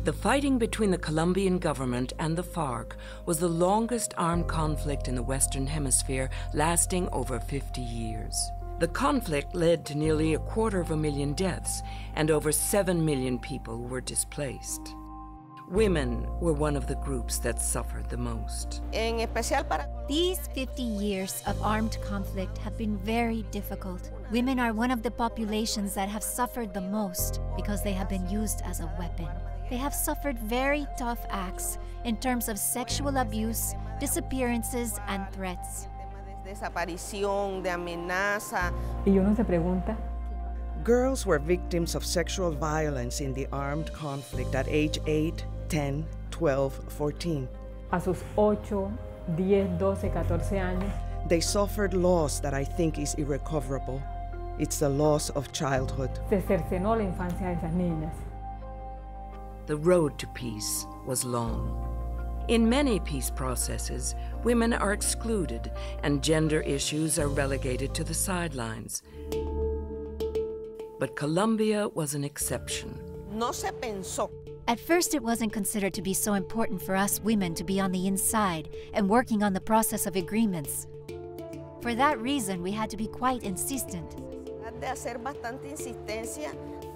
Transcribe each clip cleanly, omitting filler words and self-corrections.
The fighting between the Colombian government and the FARC was the longest armed conflict in the Western Hemisphere, lasting over 50 years. The conflict led to nearly 250,000 deaths, and over 7 million people were displaced. Women were one of the groups that suffered the most. These 50 years of armed conflict have been very difficult. Women are one of the populations that have suffered the most because they have been used as a weapon. They have suffered very tough acts in terms of sexual abuse, disappearances, and threats. Girls were victims of sexual violence in the armed conflict at age 8, 10, 12, 14. A sus 8, 10, 12, 14 años. They suffered loss that I think is irrecoverable. It's the loss of childhood. Se cercenó la infancia de esas niñas. The road to peace was long. In many peace processes, women are excluded and gender issues are relegated to the sidelines. But Colombia was an exception. At first, it wasn't considered to be so important for us women to be on the inside and working on the process of agreements. For that reason, we had to be quite insistent.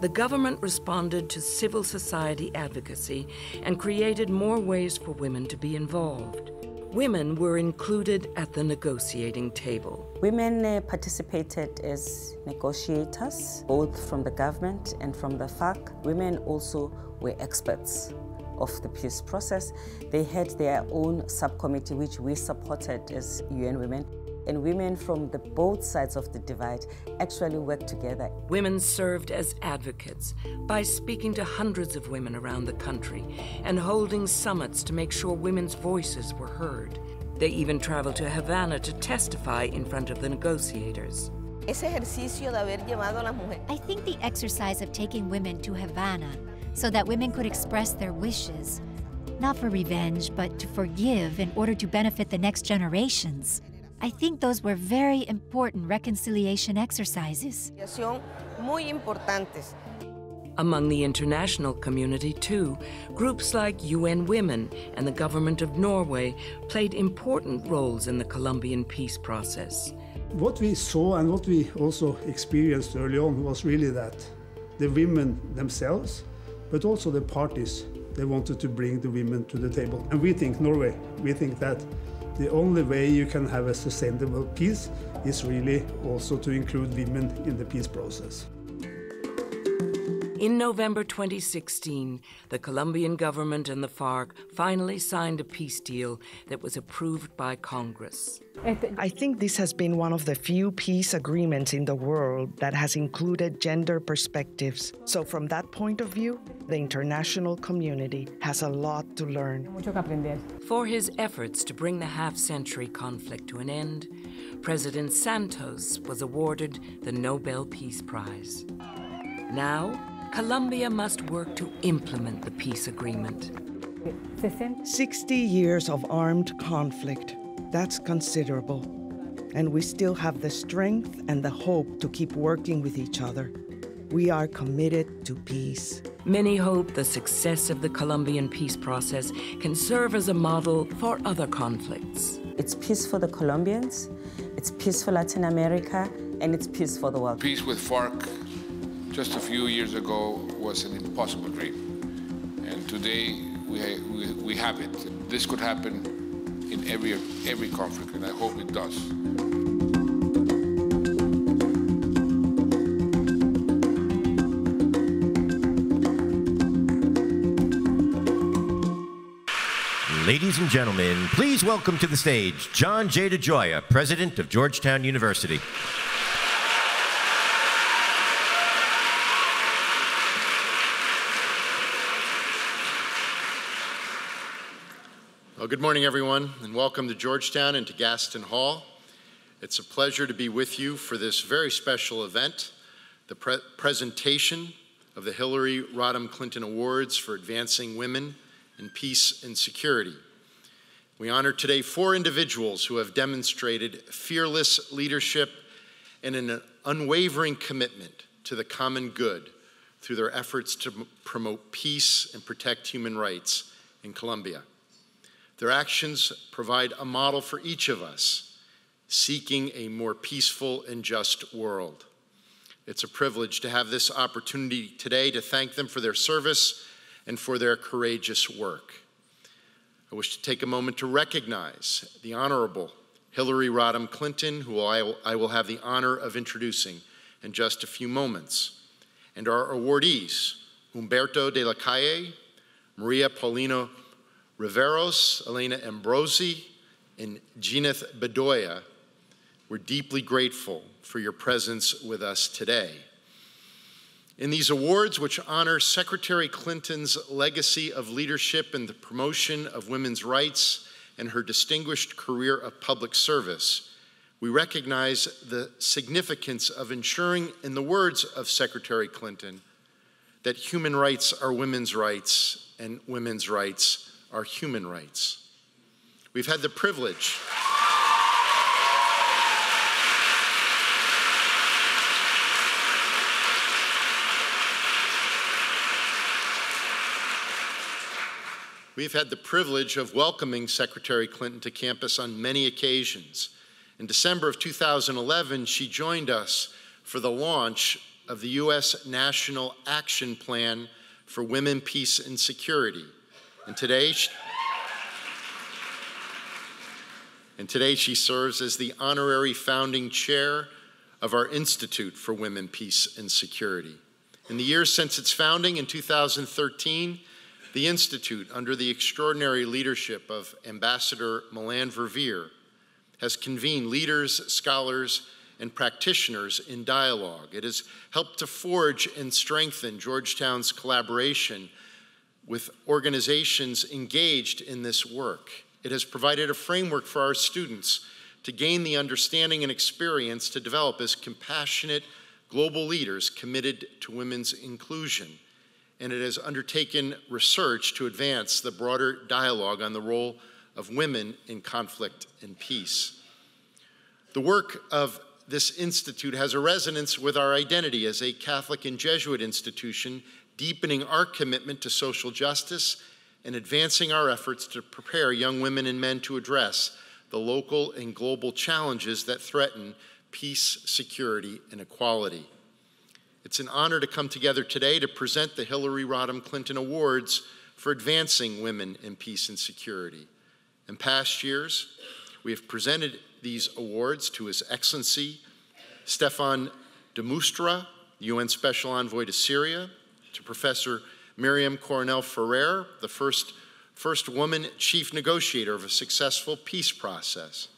The government responded to civil society advocacy and created more ways for women to be involved. Women were included at the negotiating table. Women participated as negotiators, both from the government and from the FARC. Women also were experts of the peace process. They had their own subcommittee, which we supported as UN Women. And women from both sides of the divide actually worked together. Women served as advocates by speaking to hundreds of women around the country and holding summits to make sure women's voices were heard. They even traveled to Havana to testify in front of the negotiators. I think the exercise of taking women to Havana so that women could express their wishes, not for revenge, but to forgive in order to benefit the next generations. I think those were very important reconciliation exercises. Among the international community, too, groups like UN Women and the government of Norway played important roles in the Colombian peace process. What we saw and what we also experienced early on was really that the women themselves, but also the parties, they wanted to bring the women to the table. And we think, Norway, we think that the only way you can have a sustainable peace is really also to include women in the peace process. In November 2016, the Colombian government and the FARC finally signed a peace deal that was approved by Congress. I think this has been one of the few peace agreements in the world that has included gender perspectives. So from that point of view, the international community has a lot to learn. For his efforts to bring the half-century conflict to an end, President Santos was awarded the Nobel Peace Prize. Now, Colombia must work to implement the peace agreement. 60 years of armed conflict. That's considerable. And we still have the strength and the hope to keep working with each other. We are committed to peace. Many hope the success of the Colombian peace process can serve as a model for other conflicts. It's peace for the Colombians, it's peace for Latin America, and it's peace for the world. Peace with FARC just a few years ago was an impossible dream. And today we have it. This could happen in every conflict, and I hope it does. Ladies and gentlemen, please welcome to the stage John J. DeGioia, President of Georgetown University. Well, good morning, everyone, and welcome to Georgetown and to Gaston Hall. It's a pleasure to be with you for this very special event, the presentation of the Hillary Rodham Clinton Awards for Advancing Women in Peace and Security. We honor today 4 individuals who have demonstrated fearless leadership and an unwavering commitment to the common good through their efforts to promote peace and protect human rights in Colombia. Their actions provide a model for each of us seeking a more peaceful and just world. It's a privilege to have this opportunity today to thank them for their service and for their courageous work. I wish to take a moment to recognize the Honorable Hillary Rodham Clinton, who I will have the honor of introducing in just a few moments, and our awardees, Humberto de la Calle, Maria Paulino Riveros, Elena Ambrosi, and Gineth Bedoya. We're deeply grateful for your presence with us today. In these awards, which honor Secretary Clinton's legacy of leadership in the promotion of women's rights and her distinguished career of public service, we recognize the significance of ensuring, in the words of Secretary Clinton, that human rights are women's rights and women's rights are human rights. We've had the privilege of welcoming Secretary Clinton to campus on many occasions. In December of 2011, she joined us for the launch of the U.S. National Action Plan for Women, Peace, and Security. And today she serves as the honorary founding chair of our Institute for Women, Peace, and Security. In the years since its founding in 2013, the Institute, under the extraordinary leadership of Ambassador Melanne Verveer, has convened leaders, scholars, and practitioners in dialogue. It has helped to forge and strengthen Georgetown's collaboration with organizations engaged in this work. It has provided a framework for our students to gain the understanding and experience to develop as compassionate global leaders committed to women's inclusion. And it has undertaken research to advance the broader dialogue on the role of women in conflict and peace. The work of this institute has a resonance with our identity as a Catholic and Jesuit institution, deepening our commitment to social justice and advancing our efforts to prepare young women and men to address the local and global challenges that threaten peace, security, and equality. It's an honor to come together today to present the Hillary Rodham Clinton Awards for advancing women in peace and security. In past years, we have presented these awards to His Excellency Staffan de Mistura, UN Special Envoy to Syria, to Professor Miriam Coronel Ferrer, the first woman chief negotiator of a successful peace process,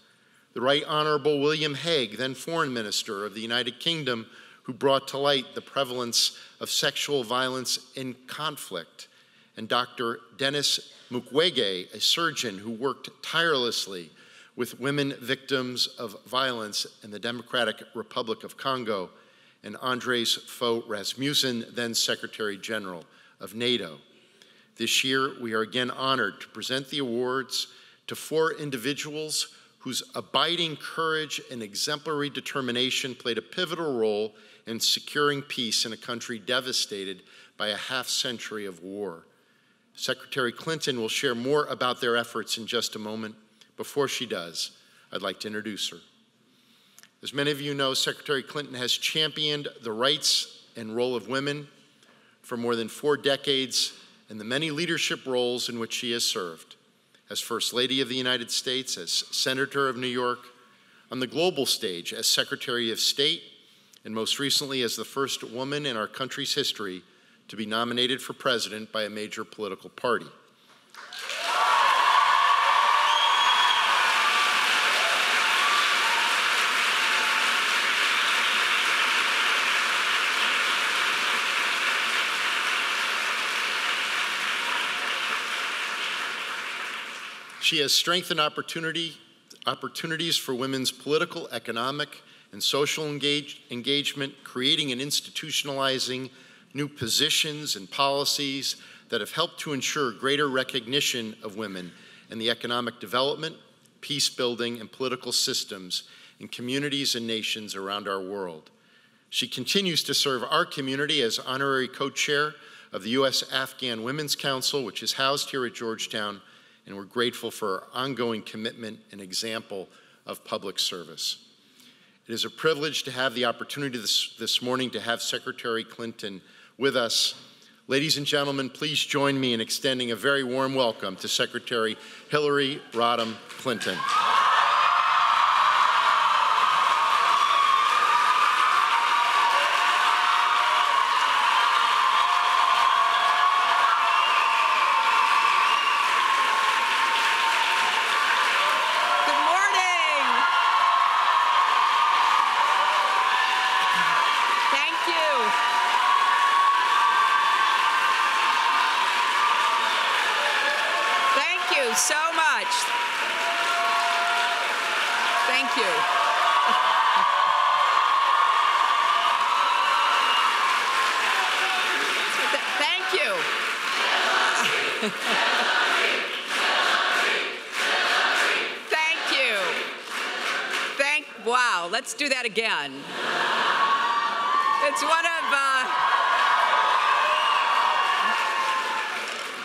the Right Honorable William Hague, then Foreign Minister of the United Kingdom, who brought to light the prevalence of sexual violence in conflict, and Dr. Denis Mukwege, a surgeon who worked tirelessly with women victims of violence in the Democratic Republic of Congo, and Andres Fogh Rasmussen, then Secretary General of NATO. This year, we are again honored to present the awards to 4 individuals whose abiding courage and exemplary determination played a pivotal role in securing peace in a country devastated by a half-century of war. Secretary Clinton will share more about their efforts in just a moment. Before she does, I'd like to introduce her. As many of you know, Secretary Clinton has championed the rights and role of women for more than 4 decades in the many leadership roles in which she has served. As First Lady of the United States, as Senator of New York, on the global stage as Secretary of State, and most recently as the first woman in our country's history to be nominated for president by a major political party. She has strengthened opportunities for women's political, economic, and social engagement, creating and institutionalizing new positions and policies that have helped to ensure greater recognition of women in the economic development, peace building, and political systems in communities and nations around our world. She continues to serve our community as honorary co-chair of the U.S. Afghan Women's Council, which is housed here at Georgetown, and we're grateful for her ongoing commitment and example of public service. It is a privilege to have the opportunity this morning to have Secretary Clinton with us. Ladies and gentlemen, please join me in extending a very warm welcome to Secretary Hillary Rodham Clinton. So much. Thank you. Thank you. Thank you. Wow, let's do that again. It's one of,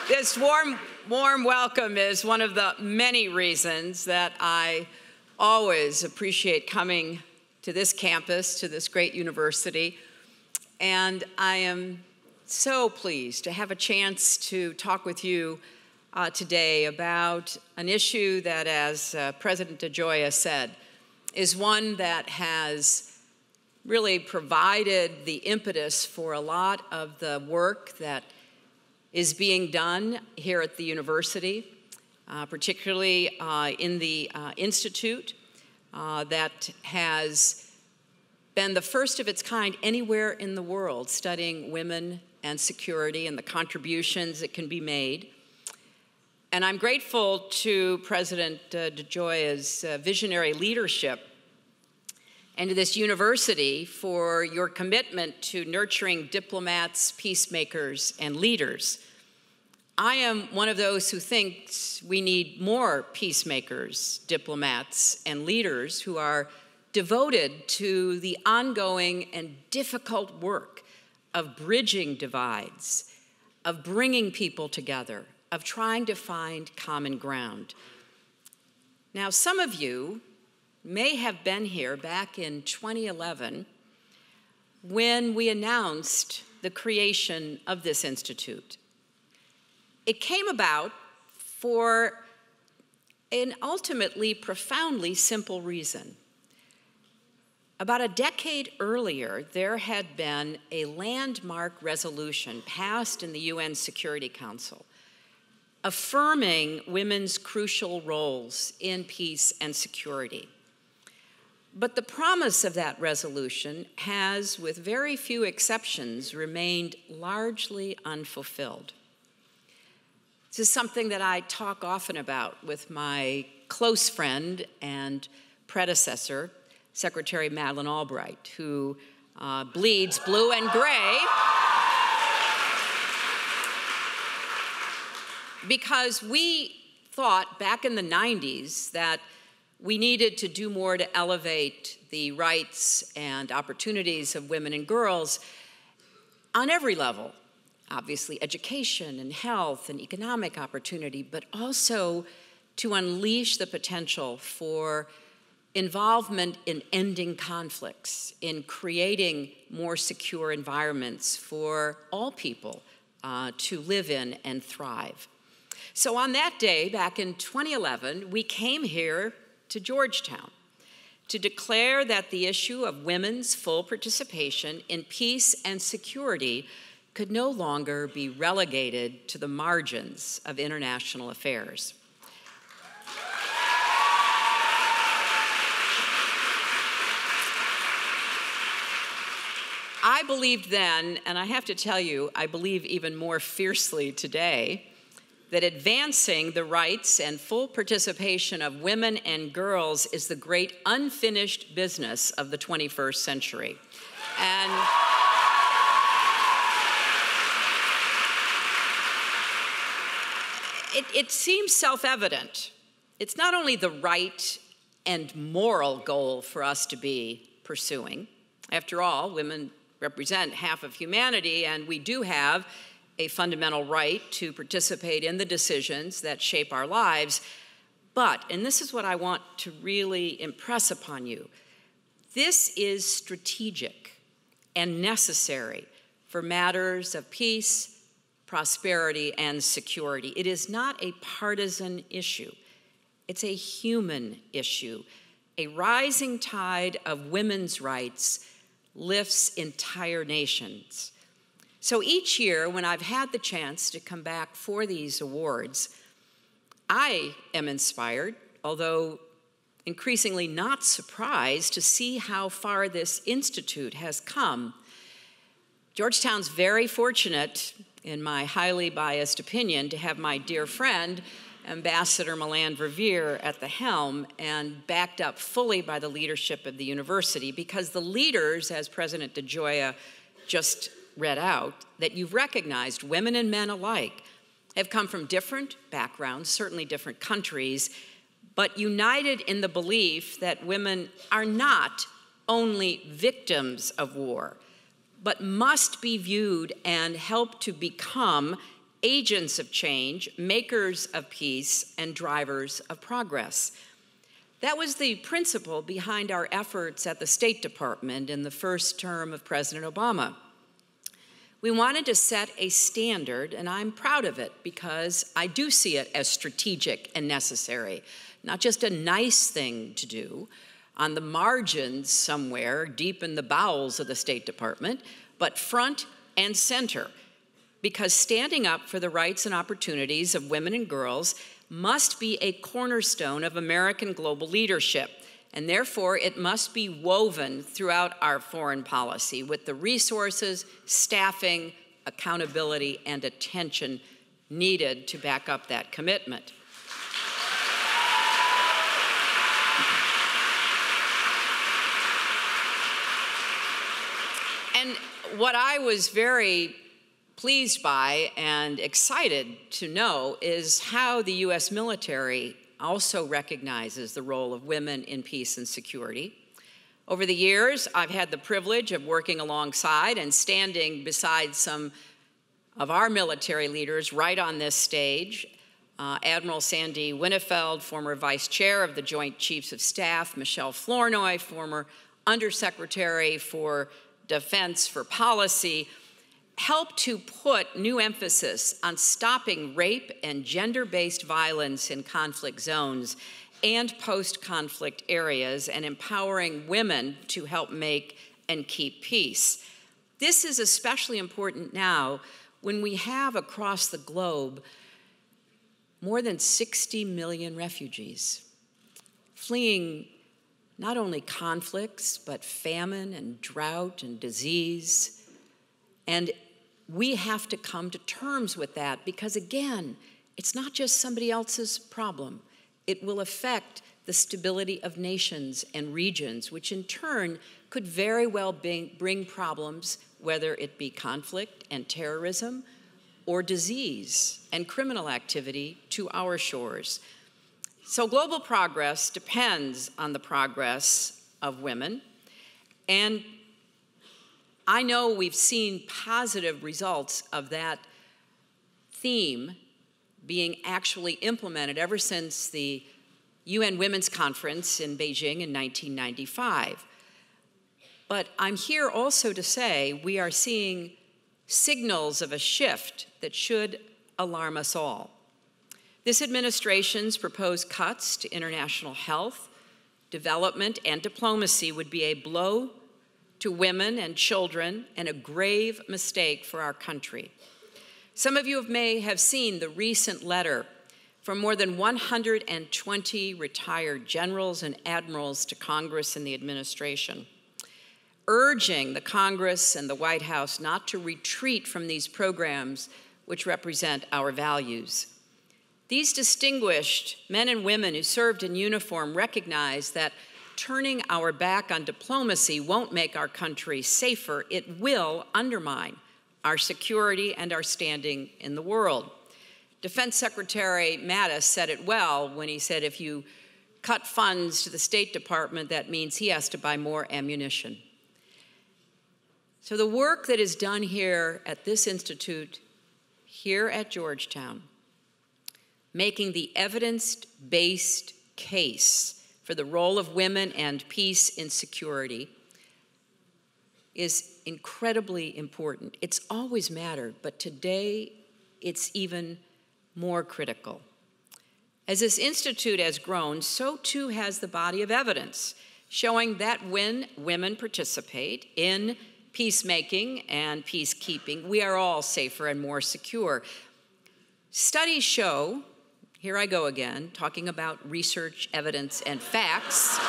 this warm welcome is one of the many reasons that I always appreciate coming to this campus, to this great university. And I am so pleased to have a chance to talk with you today about an issue that, as President DeGioia said, is one that has really provided the impetus for a lot of the work that is being done here at the university, particularly in the Institute, that has been the first of its kind anywhere in the world, studying women and security and the contributions that can be made. And I'm grateful to President DeGioia's visionary leadership and to this university for your commitment to nurturing diplomats, peacemakers, and leaders. I am one of those who thinks we need more peacemakers, diplomats, and leaders who are devoted to the ongoing and difficult work of bridging divides, of bringing people together, of trying to find common ground. Now, some of you may have been here back in 2011 when we announced the creation of this institute. It came about for an ultimately profoundly simple reason. About a decade earlier, there had been a landmark resolution passed in the UN Security Council affirming women's crucial roles in peace and security. But the promise of that resolution has, with very few exceptions, remained largely unfulfilled. This is something that I talk often about with my close friend and predecessor, Secretary Madeleine Albright, who bleeds blue and gray because we thought back in the 90s that we needed to do more to elevate the rights and opportunities of women and girls on every level. Obviously, education and health and economic opportunity, but also to unleash the potential for involvement in ending conflicts, in creating more secure environments for all people to live in and thrive. So on that day, back in 2011, we came here to Georgetown to declare that the issue of women's full participation in peace and security could no longer be relegated to the margins of international affairs. I believed then, and I have to tell you, I believe even more fiercely today, that advancing the rights and full participation of women and girls is the great unfinished business of the 21st century. And it seems self-evident. It's not only the right and moral goal for us to be pursuing, After all, women represent half of humanity, and we do have a fundamental right to participate in the decisions that shape our lives. But, and this is what I want to really impress upon you, this is strategic and necessary for matters of peace, prosperity, and security. It is not a partisan issue. It's a human issue. A rising tide of women's rights lifts entire nations. So each year, when I've had the chance to come back for these awards, I am inspired, although increasingly not surprised, to see how far this institute has come. Georgetown's very fortunate, in my highly biased opinion, to have my dear friend, Ambassador Melanne Verveer, at the helm, and backed up fully by the leadership of the university, because the leaders, as President DeGioia just read out, that you've recognized, women and men alike, have come from different backgrounds, certainly different countries, but united in the belief that women are not only victims of war, but must be viewed and help to become agents of change, makers of peace, and drivers of progress. That was the principle behind our efforts at the State Department in the first term of President Obama. We wanted to set a standard, and I'm proud of it because I do see it as strategic and necessary, not just a nice thing to do on the margins somewhere deep in the bowels of the State Department, but front and center, because standing up for the rights and opportunities of women and girls must be a cornerstone of American global leadership. And therefore, it must be woven throughout our foreign policy with the resources, staffing, accountability, and attention needed to back up that commitment. And what I was very pleased by and excited to know is how the U.S. military also recognizes the role of women in peace and security. Over the years, I've had the privilege of working alongside and standing beside some of our military leaders right on this stage. Admiral Sandy Winnefeld, former Vice Chair of the Joint Chiefs of Staff, Michelle Flournoy, former Undersecretary for Defense for Policy, helped to put new emphasis on stopping rape and gender-based violence in conflict zones and post-conflict areas and empowering women to help make and keep peace. This is especially important now when we have across the globe more than 60 million refugees fleeing not only conflicts, but famine and drought and disease. And we have to come to terms with that because, again, it's not just somebody else's problem. It will affect the stability of nations and regions, which in turn could very well bring problems, whether it be conflict and terrorism or disease and criminal activity to our shores. So global progress depends on the progress of women, and I know we've seen positive results of that theme being actually implemented ever since the UN Women's Conference in Beijing in 1995. But I'm here also to say we are seeing signals of a shift that should alarm us all. This administration's proposed cuts to international health, development, and diplomacy would be a blow to women and children and a grave mistake for our country. Some of you may have seen the recent letter from more than 120 retired generals and admirals to Congress and the administration, urging the Congress and the White House not to retreat from these programs which represent our values. These distinguished men and women who served in uniform recognize that turning our back on diplomacy won't make our country safer. It will undermine our security and our standing in the world. Defense Secretary Mattis said it well when he said if you cut funds to the State Department, that means he has to buy more ammunition. So the work that is done here at this institute, here at Georgetown, making the evidence-based case for the role of women and peace in security, is incredibly important. It's always mattered, but today it's even more critical. As this institute has grown, so too has the body of evidence, showing that when women participate in peacemaking and peacekeeping, we are all safer and more secure. Studies show, here I go again, talking about research, evidence, and facts.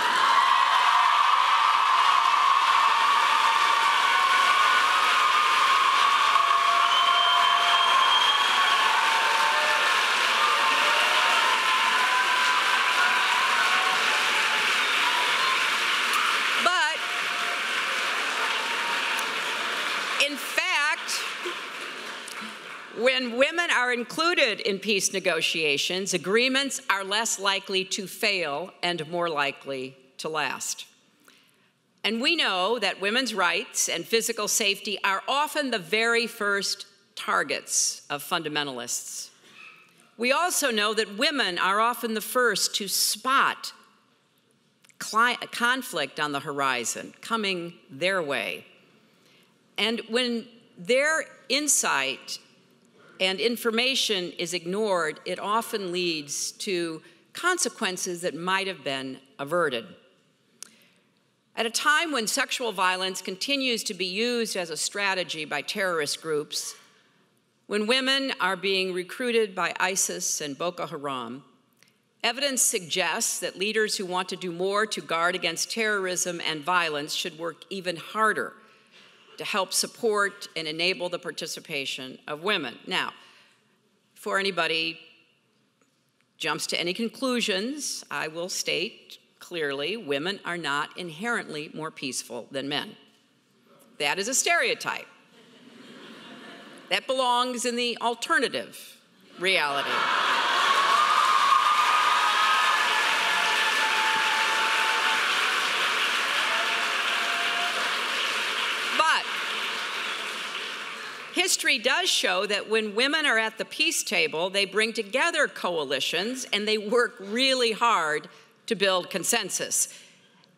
When women are included in peace negotiations, agreements are less likely to fail and more likely to last. And we know that women's rights and physical safety are often the very first targets of fundamentalists. We also know that women are often the first to spot conflict on the horizon coming their way. And when their insight and information is ignored, it often leads to consequences that might have been averted. At a time when sexual violence continues to be used as a strategy by terrorist groups, when women are being recruited by ISIS and Boko Haram, evidence suggests that leaders who want to do more to guard against terrorism and violence should work even harder to help support and enable the participation of women. Now, before anybody jumps to any conclusions, I will state clearly, women are not inherently more peaceful than men. That is a stereotype. That belongs in the alternative reality. History does show that when women are at the peace table, they bring together coalitions and they work really hard to build consensus.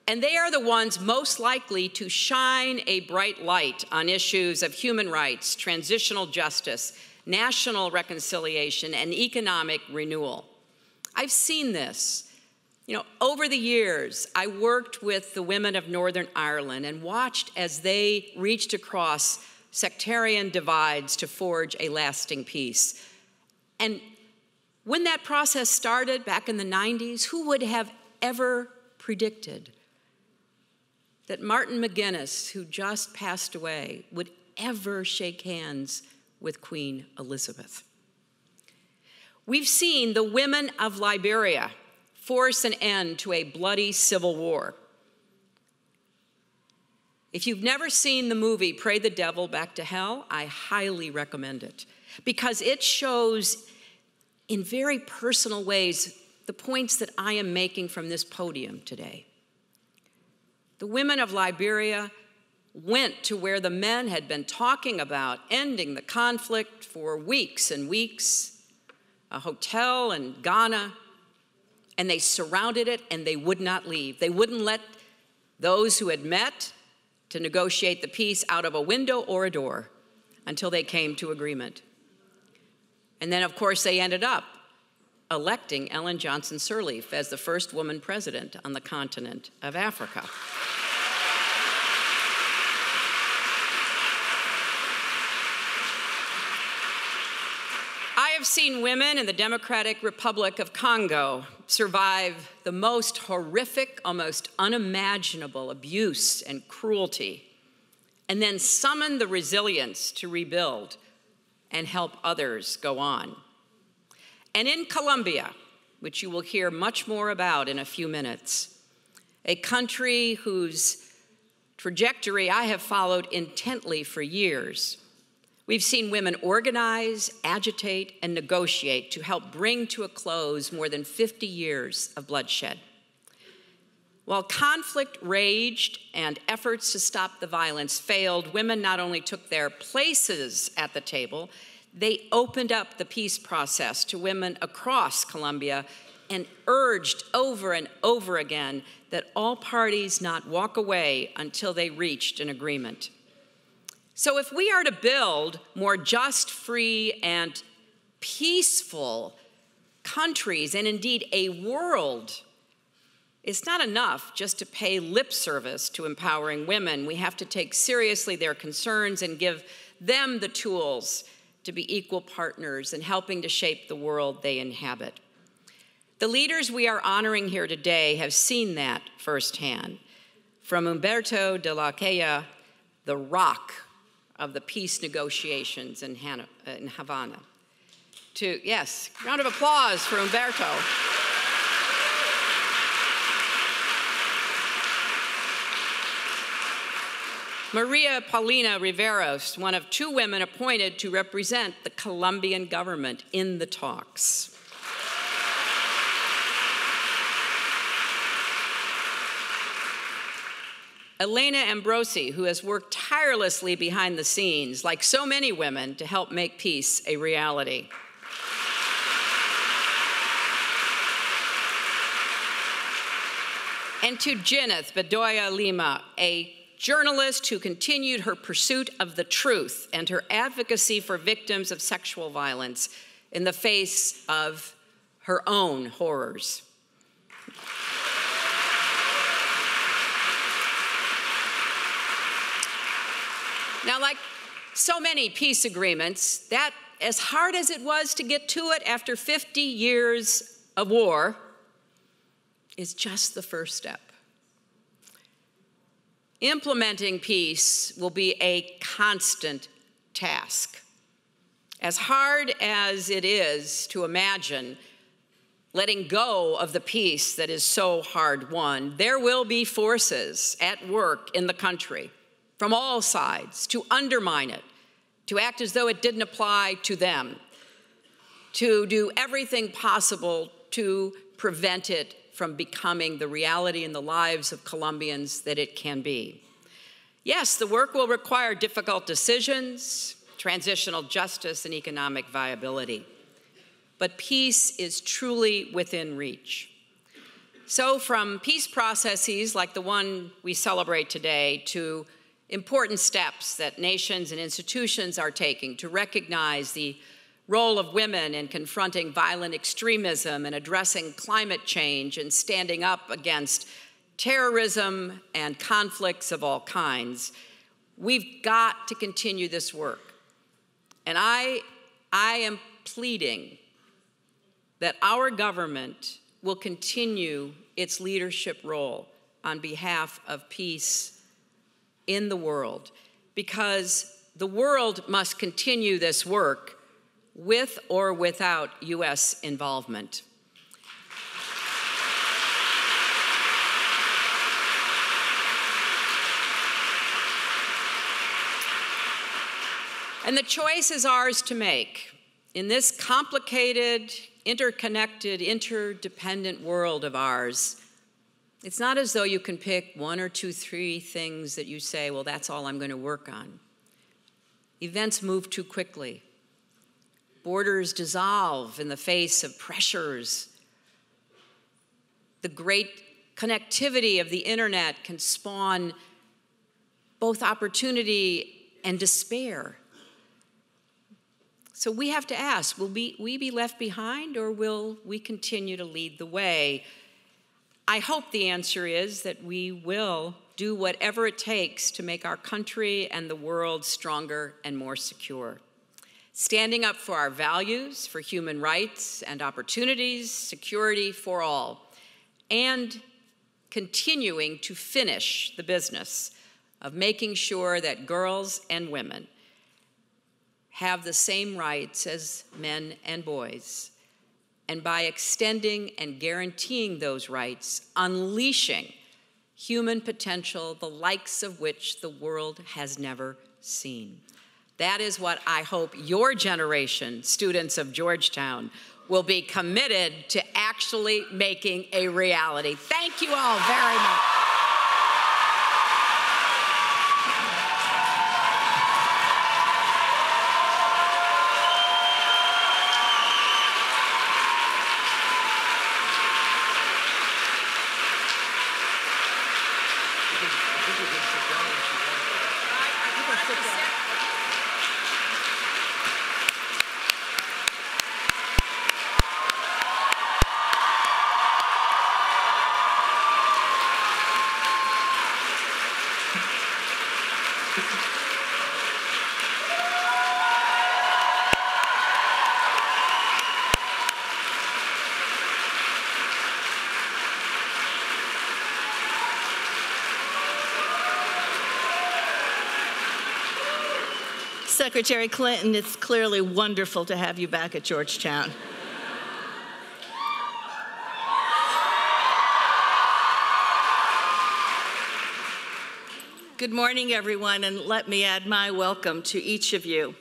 And they are the ones most likely to shine a bright light on issues of human rights, transitional justice, national reconciliation, and economic renewal. I've seen this. Over the years, I worked with the women of Northern Ireland and watched as they reached across sectarian divides to forge a lasting peace. And when that process started back in the 90s, who would have ever predicted that Martin McGuinness, who just passed away, would ever shake hands with Queen Elizabeth? We've seen the women of Liberia force an end to a bloody civil war. If you've never seen the movie Pray the Devil Back to Hell, I highly recommend it because it shows in very personal ways the points that I am making from this podium today. The women of Liberia went to where the men had been talking about ending the conflict for weeks and weeks, a hotel in Ghana, and they surrounded it and they would not leave. They wouldn't let those who had met to negotiate the peace out of a window or a door until they came to agreement. And then, of course, they ended up electing Ellen Johnson Sirleaf as the first woman president on the continent of Africa. I have seen women in the Democratic Republic of Congo survive the most horrific, almost unimaginable abuse and cruelty, and then summon the resilience to rebuild and help others go on. And in Colombia, which you will hear much more about in a few minutes, a country whose trajectory I have followed intently for years, we've seen women organize, agitate, and negotiate to help bring to a close more than 50 years of bloodshed. While conflict raged and efforts to stop the violence failed, women not only took their places at the table, they opened up the peace process to women across Colombia and urged over and over again that all parties not walk away until they reached an agreement. So if we are to build more just, free, and peaceful countries, and indeed a world, it's not enough just to pay lip service to empowering women. We have to take seriously their concerns and give them the tools to be equal partners in helping to shape the world they inhabit. The leaders we are honoring here today have seen that firsthand. From Humberto de la Calle, the rock of the peace negotiations in Havana, to, yes, round of applause for Humberto. Maria Paulina Riveros, one of 2 women appointed to represent the Colombian government in the talks. Elena Ambrosi, who has worked tirelessly behind the scenes, like so many women, to help make peace a reality. And to Jenith Bedoya Lima, a journalist who continued her pursuit of the truth and her advocacy for victims of sexual violence in the face of her own horrors. Now, like so many peace agreements, that, as hard as it was to get to it after 50 years of war, is just the first step. Implementing peace will be a constant task. As hard as it is to imagine letting go of the peace that is so hard won, there will be forces at work in the country from all sides to undermine it, to act as though it didn't apply to them, to do everything possible to prevent it from becoming the reality in the lives of Colombians that it can be. Yes, the work will require difficult decisions, transitional justice, and economic viability. But peace is truly within reach. So from peace processes like the one we celebrate today to important steps that nations and institutions are taking to recognize the role of women in confronting violent extremism and addressing climate change and standing up against terrorism and conflicts of all kinds, we've got to continue this work. And I am pleading that our government will continue its leadership role on behalf of peace in the world, because the world must continue this work with or without U.S. involvement. And the choice is ours to make. In this complicated, interconnected, interdependent world of ours, it's not as though you can pick 1 or 2, 3 things that you say, well, that's all I'm going to work on. Events move too quickly. Borders dissolve in the face of pressures. The great connectivity of the internet can spawn both opportunity and despair. So we have to ask, will we be left behind, or will we continue to lead the way? I hope the answer is that we will do whatever it takes to make our country and the world stronger and more secure. Standing up for our values, for human rights and opportunities, security for all, and continuing to finish the business of making sure that girls and women have the same rights as men and boys, and by extending and guaranteeing those rights, unleashing human potential, the likes of which the world has never seen. That is what I hope your generation, students of Georgetown, will be committed to actually making a reality. Thank you all very much. Secretary Clinton, it's clearly wonderful to have you back at Georgetown. Good morning, everyone, and let me add my welcome to each of you.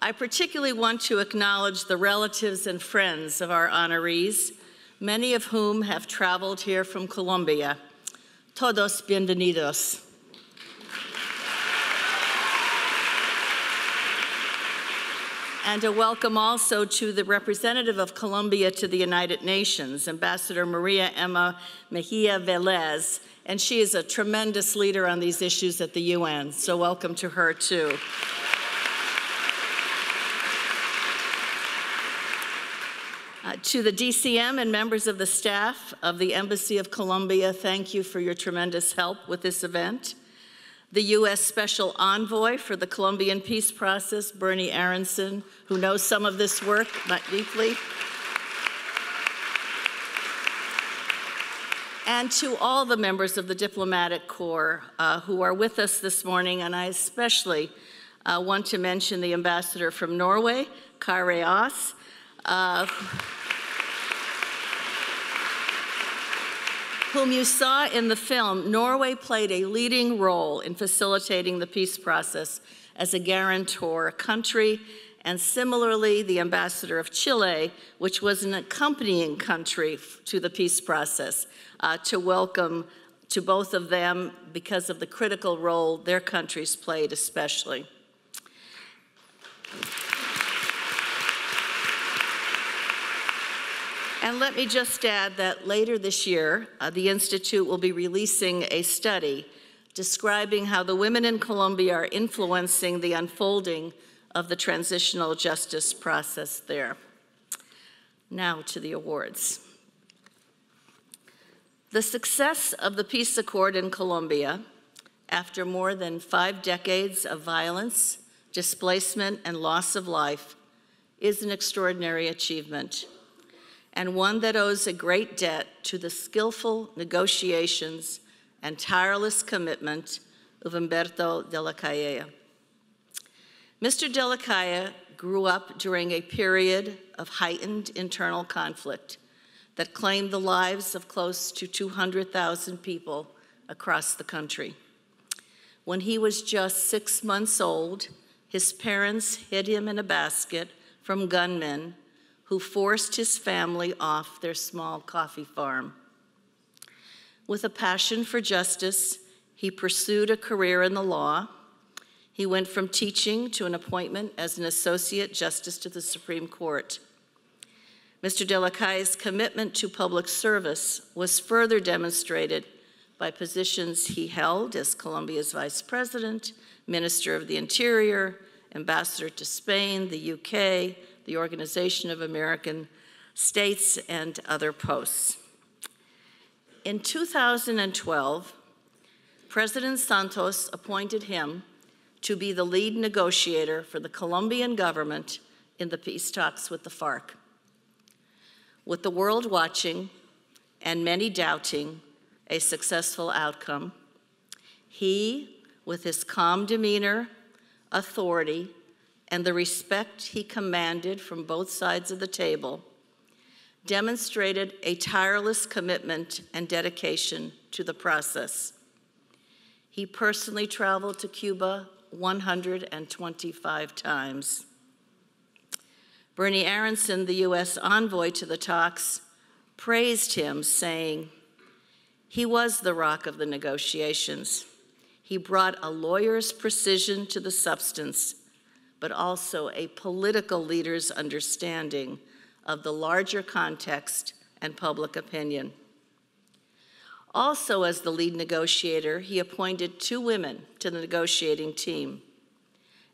I particularly want to acknowledge the relatives and friends of our honorees, many of whom have traveled here from Colombia. Todos bienvenidos. And a welcome also to the representative of Colombia to the United Nations, Ambassador Maria Emma Mejia Velez, and she is a tremendous leader on these issues at the UN, so welcome to her too. To the DCM and members of the staff of the Embassy of Colombia, thank you for your tremendous help with this event. The U.S. Special Envoy for the Colombian peace process, Bernie Aronson, who knows some of this work deeply. And to all the members of the diplomatic corps who are with us this morning, and I especially want to mention the ambassador from Norway, Kari Aas, whom you saw in the film. Norway played a leading role in facilitating the peace process as a guarantor country, and similarly, the ambassador of Chile, which was an accompanying country to the peace process, to welcome to both of them because of the critical role their countries played especially. And let me just add that later this year, the Institute will be releasing a study describing how the women in Colombia are influencing the unfolding of the transitional justice process there. Now to the awards. The success of the peace accord in Colombia, after more than 5 decades of violence, displacement, and loss of life, is an extraordinary achievement, and one that owes a great debt to the skillful negotiations and tireless commitment of Humberto de la Calle. Mr. de la Calle grew up during a period of heightened internal conflict that claimed the lives of close to 200,000 people across the country. When he was just 6 months old, his parents hid him in a basket from gunmen who forced his family off their small coffee farm. With a passion for justice, he pursued a career in the law. He went from teaching to an appointment as an associate justice to the Supreme Court. Mr. de la Calle's commitment to public service was further demonstrated by positions he held as Colombia's vice president, Minister of the Interior, ambassador to Spain, the UK, the Organization of American States, and other posts. In 2012, President Santos appointed him to be the lead negotiator for the Colombian government in the peace talks with the FARC. With the world watching and many doubting a successful outcome, he, with his calm demeanor, authority, and the respect he commanded from both sides of the table, demonstrated a tireless commitment and dedication to the process. He personally traveled to Cuba 125 times. Bernie Aronson, the U.S. envoy to the talks, praised him, saying, "He was the rock of the negotiations. He brought a lawyer's precision to the substance, but also a political leader's understanding of the larger context and public opinion." Also, as the lead negotiator, he appointed 2 women to the negotiating team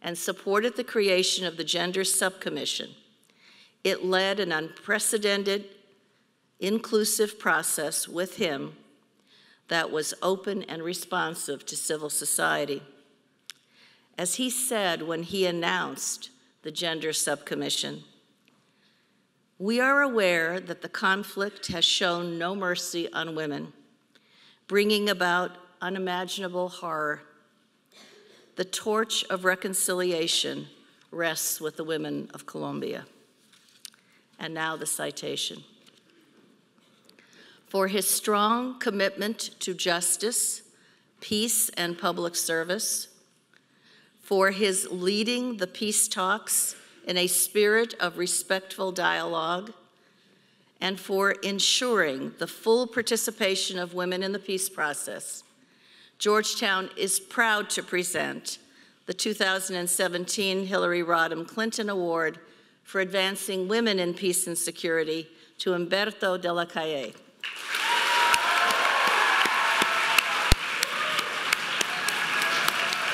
and supported the creation of the Gender Subcommission. It led an unprecedented, inclusive process with him that was open and responsive to civil society. As he said when he announced the Gender Subcommission, "We are aware that the conflict has shown no mercy on women, bringing about unimaginable horror. The torch of reconciliation rests with the women of Colombia." And now the citation. "For his strong commitment to justice, peace, and public service, for his leading the peace talks in a spirit of respectful dialogue, and for ensuring the full participation of women in the peace process, Georgetown is proud to present the 2017 Hillary Rodham Clinton Award for Advancing Women in Peace and Security to Humberto de la Calle."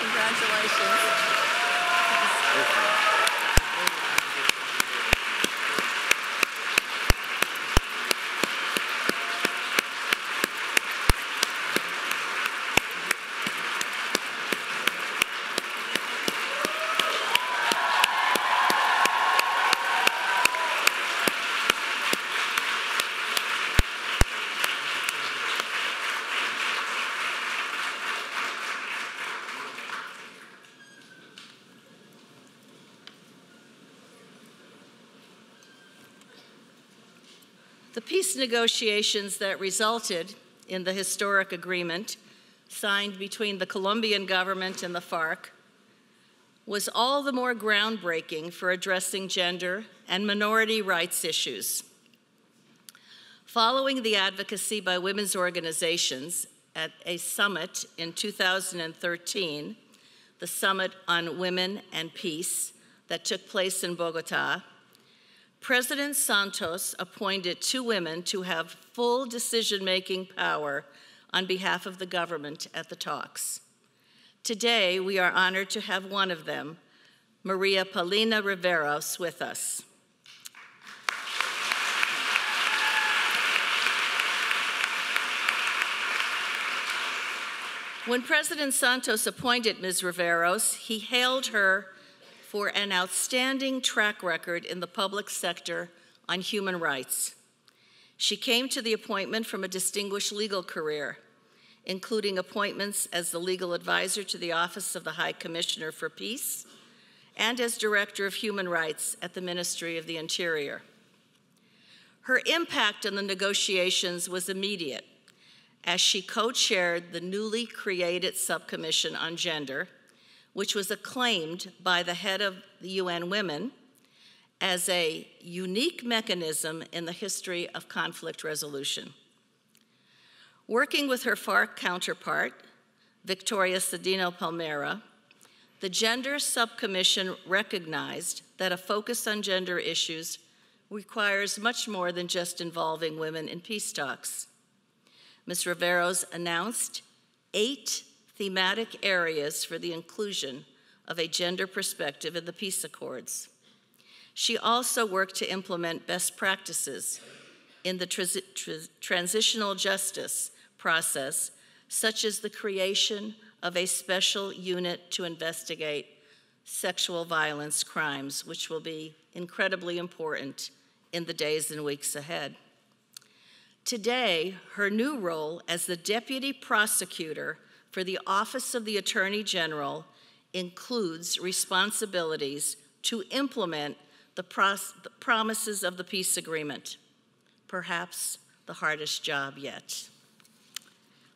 Congratulations. The peace negotiations that resulted in the historic agreement signed between the Colombian government and the FARC was all the more groundbreaking for addressing gender and minority rights issues. Following the advocacy by women's organizations at a summit in 2013, the Summit on Women and Peace that took place in Bogota, President Santos appointed 2 women to have full decision-making power on behalf of the government at the talks. Today, we are honored to have one of them, Maria Paulina Riveros, with us. When President Santos appointed Ms. Riveros, he hailed her for an outstanding track record in the public sector on human rights. She came to the appointment from a distinguished legal career, including appointments as the legal advisor to the Office of the High Commissioner for Peace and as Director of Human Rights at the Ministry of the Interior. Her impact on the negotiations was immediate, as she co-chaired the newly created Subcommission on Gender, which was acclaimed by the head of the UN Women as a unique mechanism in the history of conflict resolution. Working with her FARC counterpart, Victoria Cedino Palmera, the Gender Subcommission recognized that a focus on gender issues requires much more than just involving women in peace talks. Ms. Riveros announced 8 thematic areas for the inclusion of a gender perspective in the peace accords. She also worked to implement best practices in the transitional justice process, such as the creation of a special unit to investigate sexual violence crimes, which will be incredibly important in the days and weeks ahead. Today, her new role as the Deputy Prosecutor for the Office of the Attorney General includes responsibilities to implement the promises of the peace agreement, perhaps the hardest job yet.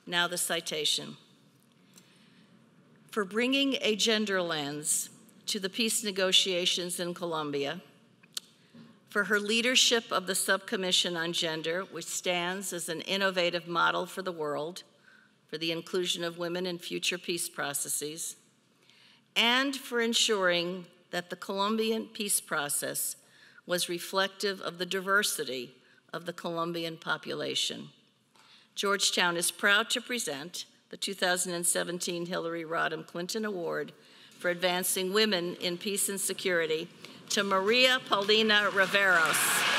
Now the citation. For bringing a gender lens to the peace negotiations in Colombia, for her leadership of the Subcommission on Gender, which stands as an innovative model for the world for the inclusion of women in future peace processes, and for ensuring that the Colombian peace process was reflective of the diversity of the Colombian population. Georgetown is proud to present the 2017 Hillary Rodham Clinton Award for Advancing Women in Peace and Security to Maria Paulina Riveros.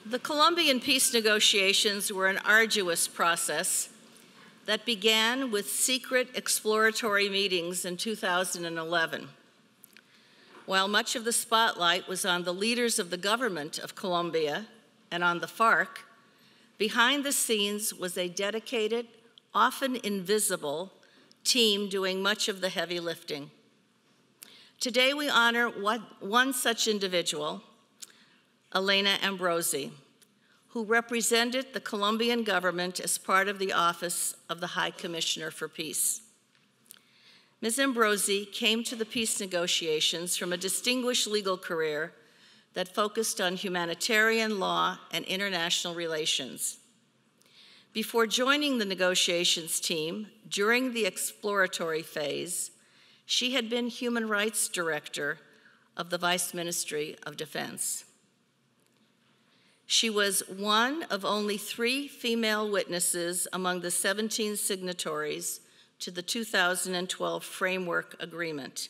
The Colombian peace negotiations were an arduous process that began with secret exploratory meetings in 2011. While much of the spotlight was on the leaders of the government of Colombia and on the FARC, behind the scenes was a dedicated, often invisible, team doing much of the heavy lifting. Today we honor one such individual, Elena Ambrosi, who represented the Colombian government as part of the Office of the High Commissioner for Peace. Ms. Ambrosi came to the peace negotiations from a distinguished legal career that focused on humanitarian law and international relations. Before joining the negotiations team, during the exploratory phase, she had been Human Rights Director of the Vice Ministry of Defense. She was one of only 3 female witnesses among the 17 signatories to the 2012 Framework Agreement.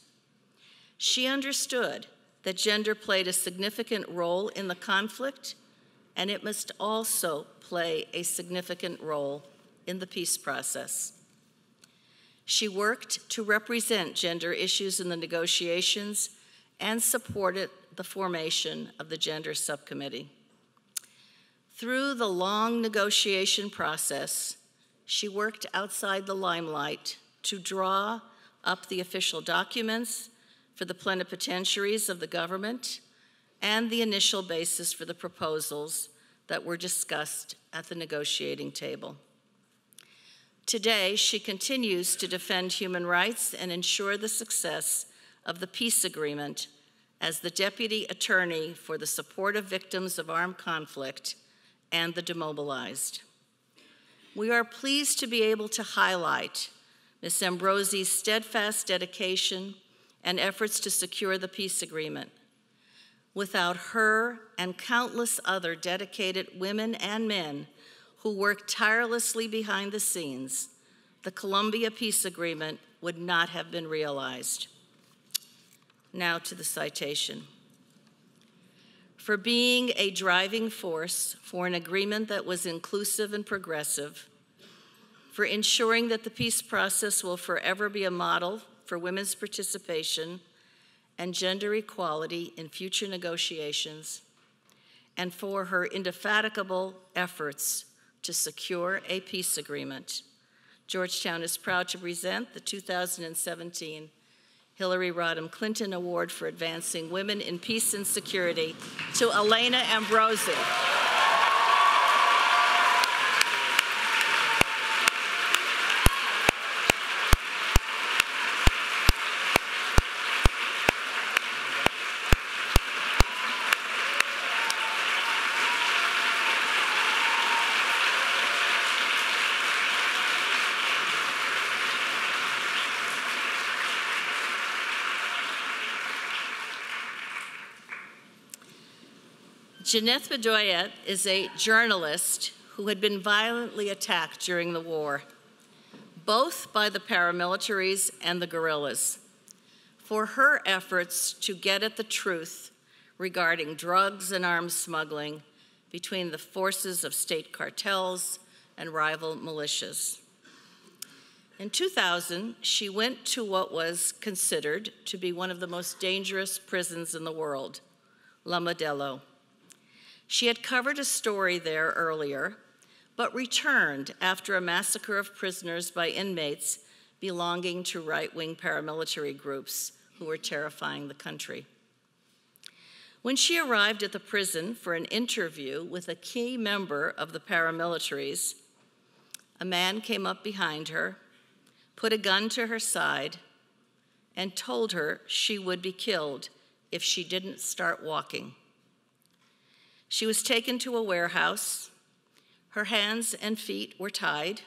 She understood that gender played a significant role in the conflict, and it must also play a significant role in the peace process. She worked to represent gender issues in the negotiations and supported the formation of the Gender Subcommittee. Through the long negotiation process, she worked outside the limelight to draw up the official documents for the plenipotentiaries of the government and the initial basis for the proposals that were discussed at the negotiating table. Today, she continues to defend human rights and ensure the success of the peace agreement as the Deputy Attorney for the Support of Victims of Armed Conflict and the Demobilized. We are pleased to be able to highlight Ms. Ambrosi's steadfast dedication and efforts to secure the peace agreement. Without her and countless other dedicated women and men who worked tirelessly behind the scenes, the Colombia peace agreement would not have been realized. Now to the citation. For being a driving force for an agreement that was inclusive and progressive, for ensuring that the peace process will forever be a model for women's participation and gender equality in future negotiations, and for her indefatigable efforts to secure a peace agreement. Georgetown is proud to present the 2017 Hillary Rodham Clinton Award for Advancing Women in Peace and Security to Elena Ambrosi. Jeanette Bedoya is a journalist who had been violently attacked during the war, both by the paramilitaries and the guerrillas, for her efforts to get at the truth regarding drugs and arms smuggling between the forces of state cartels and rival militias. In 2000, she went to what was considered to be one of the most dangerous prisons in the world, La Modelo. She had covered a story there earlier, but returned after a massacre of prisoners by inmates belonging to right-wing paramilitary groups who were terrifying the country. When she arrived at the prison for an interview with a key member of the paramilitaries, a man came up behind her, put a gun to her side, and told her she would be killed if she didn't start walking. She was taken to a warehouse. Her hands and feet were tied.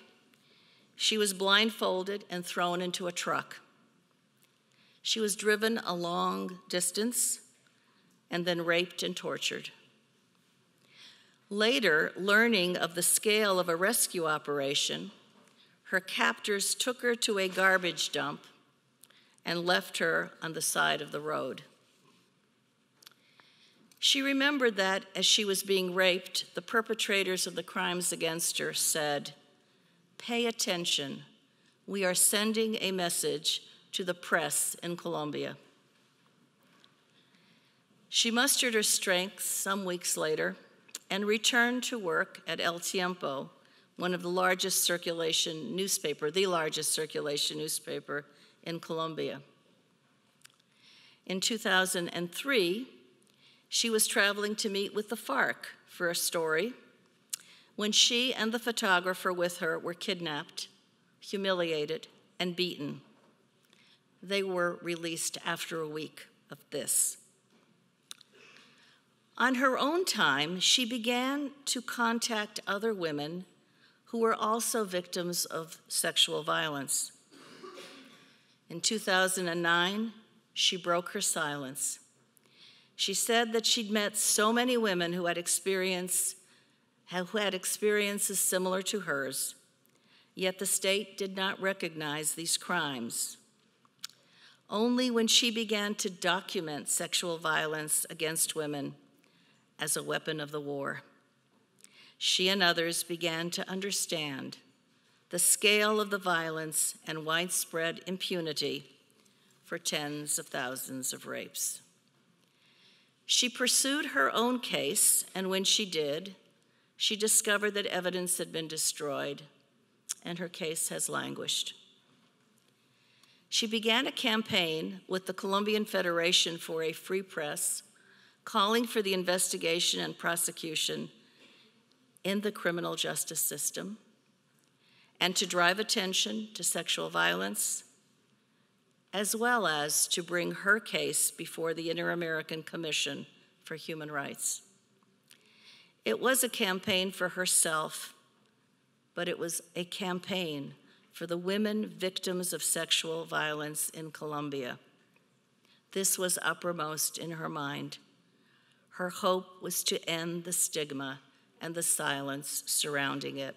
She was blindfolded and thrown into a truck. She was driven a long distance and then raped and tortured. Later, learning of the scale of a rescue operation, her captors took her to a garbage dump and left her on the side of the road. She remembered that as she was being raped, the perpetrators of the crimes against her said, "Pay attention. We are sending a message to the press in Colombia." She mustered her strength some weeks later and returned to work at El Tiempo, one of the largest circulation newspaper in Colombia. In 2003, she was traveling to meet with the FARC for a story when she and the photographer with her were kidnapped, humiliated, and beaten. They were released after a week of this. On her own time, she began to contact other women who were also victims of sexual violence. In 2009, she broke her silence. She said that she'd met so many women who had experiences similar to hers, yet the state did not recognize these crimes. Only when she began to document sexual violence against women as a weapon of the war, she and others began to understand the scale of the violence and widespread impunity for tens of thousands of rapes. She pursued her own case, and when she did, she discovered that evidence had been destroyed, and her case has languished. She began a campaign with the Colombian Federation for a Free Press, calling for the investigation and prosecution in the criminal justice system, and to drive attention to sexual violence, as well as to bring her case before the Inter-American Commission for Human Rights. It was a campaign for herself, but it was a campaign for the women victims of sexual violence in Colombia. This was uppermost in her mind. Her hope was to end the stigma and the silence surrounding it.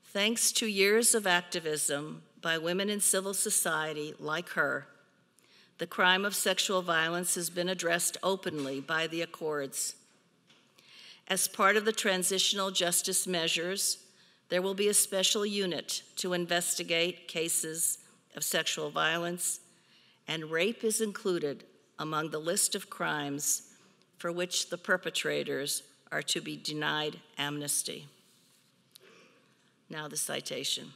Thanks to years of activism by women in civil society like her, the crime of sexual violence has been addressed openly by the Accords. As part of the transitional justice measures, there will be a special unit to investigate cases of sexual violence, and rape is included among the list of crimes for which the perpetrators are to be denied amnesty. Now the citation.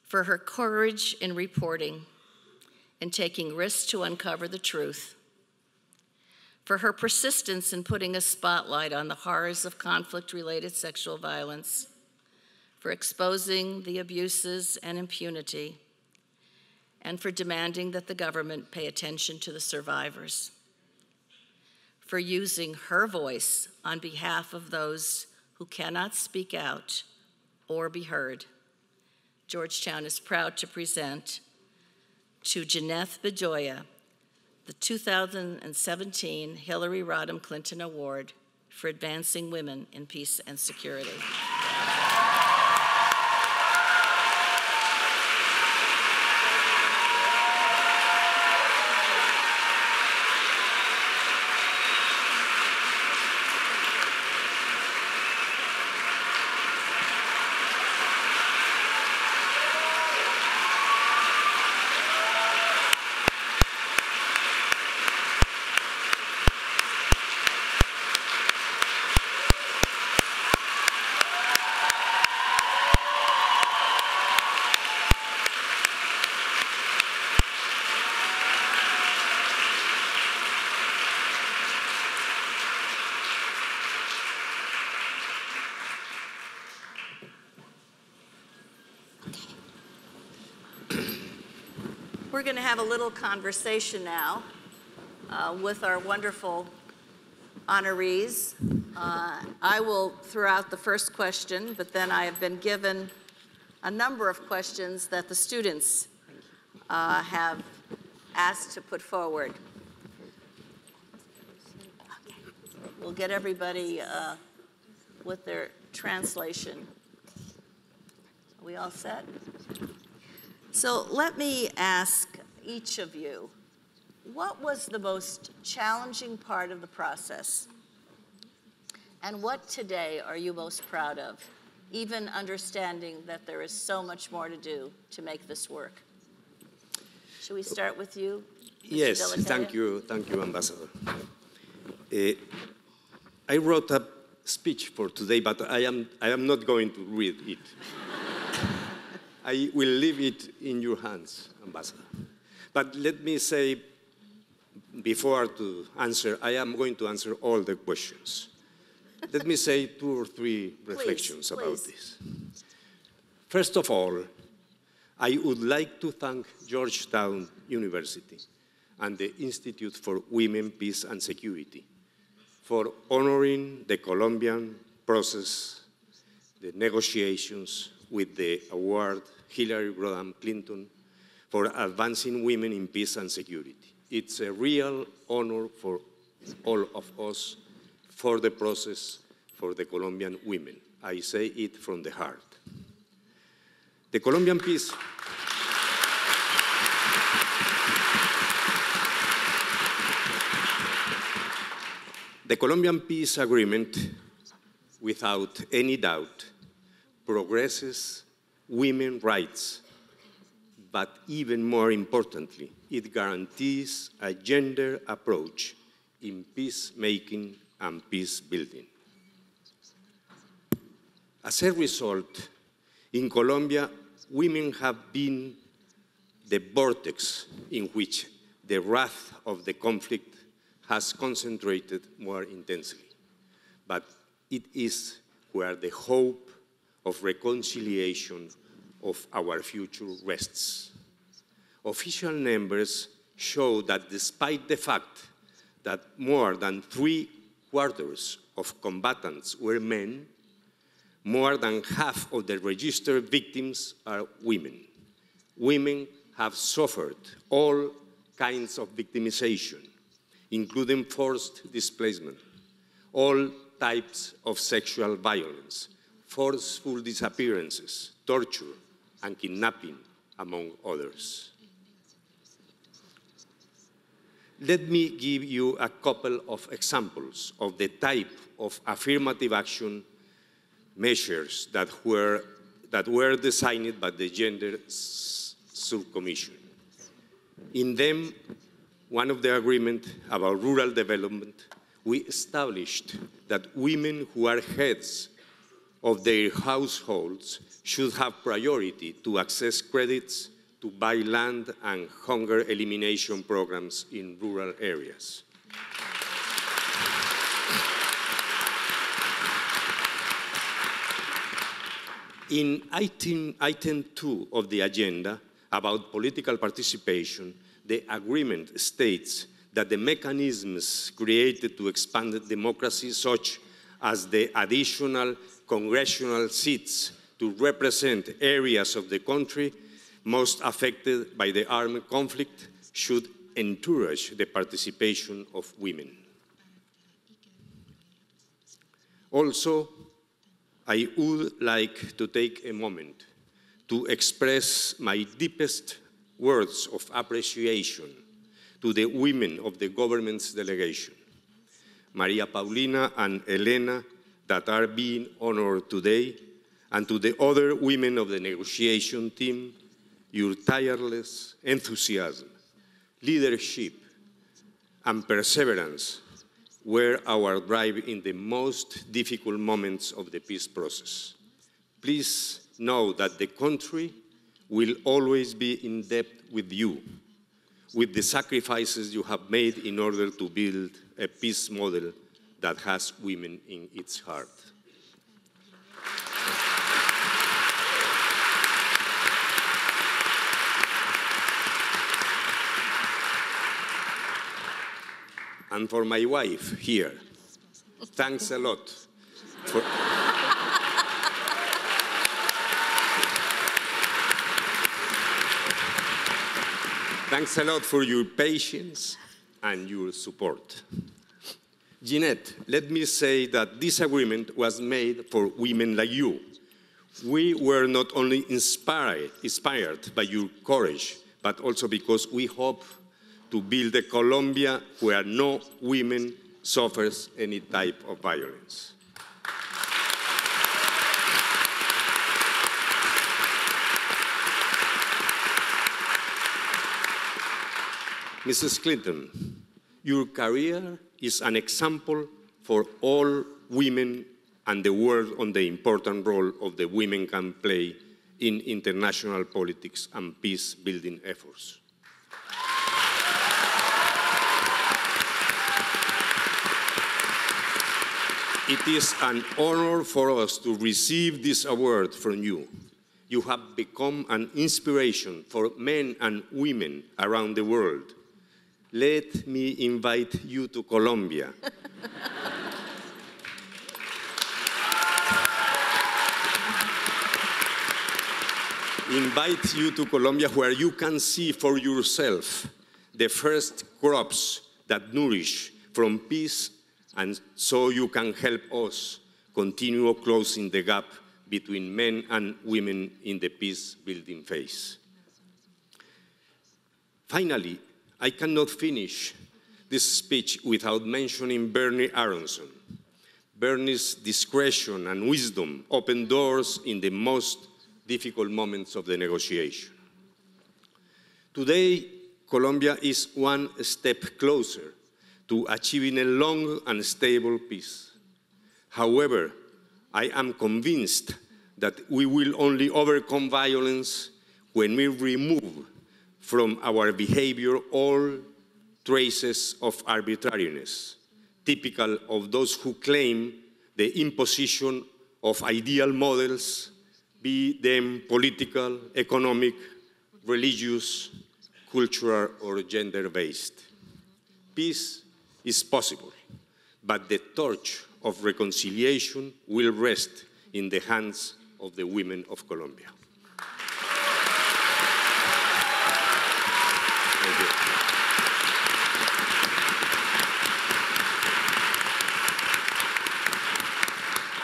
For her courage in reporting and taking risks to uncover the truth, for her persistence in putting a spotlight on the horrors of conflict-related sexual violence, for exposing the abuses and impunity, and for demanding that the government pay attention to the survivors, for using her voice on behalf of those who cannot speak out or be heard. Georgetown is proud to present to Janeth Bedoya the 2017 Hillary Rodham Clinton Award for Advancing Women in Peace and Security. we're going to have a little conversation now with our wonderful honorees. I will throw out the first question, but then I have been given a number of questions that the students have asked to put forward. Okay. We'll get everybody with their translation. Are we all set? So let me ask each of you, what was the most challenging part of the process? And what today are you most proud of, even understanding that there is so much more to do to make this work? Should we start with you, Mr. Yes, thank you, Ambassador. I wrote a speech for today, but I am not going to read it. I will leave it in your hands, Ambassador. But let me say, before to answer, I am going to answer all the questions. Let me say 2 or 3 reflections about this. First of all, I would like to thank Georgetown University and the Institute for Women, Peace and Security for honoring the Colombian process, the negotiations with the award Hillary Rodham Clinton for advancing women in peace and security. It's a real honor for all of us for the process for the Colombian women. I say it from the heart. The Colombian peace agreement, without any doubt, progresses women's rights, but even more importantly, it guarantees a gender approach in peacemaking and peace building. As a result, in Colombia, women have been the vortex in which the wrath of the conflict has concentrated more intensely. But it is where the hope of reconciliation of our future rests. Official numbers show that despite the fact that more than 3/4 of combatants were men, more than half of the registered victims are women. Women have suffered all kinds of victimization, including forced displacement, all types of sexual violence, forceful disappearances, torture, and kidnapping, among others. Let me give you a couple of examples of the type of affirmative action measures that were designed by the Gender Subcommission. In them, one of the agreements about rural development, we established that women who are heads of their households should have priority to access credits to buy land and hunger elimination programs in rural areas. In item 2 of the agenda about political participation, the agreement states that the mechanisms created to expand democracy, such as the additional congressional seats to represent areas of the country most affected by the armed conflict, should encourage the participation of women. Also, I would like to take a moment to express my deepest words of appreciation to the women of the government's delegation, Maria Paulina and Elena, that are being honored today, and to the other women of the negotiation team. Your tireless enthusiasm, leadership, and perseverance were our drive in the most difficult moments of the peace process. Please know that the country will always be in debt with you, with the sacrifices you have made in order to build a peace model that has women in its heart. and for my wife here, thanks a lot. Thanks a lot for your patience and your support. Jeanette, let me say that this agreement was made for women like you. We were not only inspired by your courage, but also because we hope to build a Colombia where no woman suffers any type of violence. Mrs. Clinton, your career is an example for all women and the world on the important role of the women can play in international politics and peace-building efforts. It is an honor for us to receive this award from you. You have become an inspiration for men and women around the world. Let me invite you to Colombia. Invite you to Colombia where you can see for yourself the first crops that nourish from peace, and so you can help us continue closing the gap between men and women in the peace-building phase. Finally, I cannot finish this speech without mentioning Bernie Aronson. Bernie's discretion and wisdom opened doors in the most difficult moments of the negotiation. Today, Colombia is one step closer to achieving a long and stable peace. However, I am convinced that we will only overcome violence when we remove from our behavior all traces of arbitrariness, typical of those who claim the imposition of ideal models, be them political, economic, religious, cultural, or gender-based. Peace is possible, but the torch of reconciliation will rest in the hands of the women of Colombia. Thank you.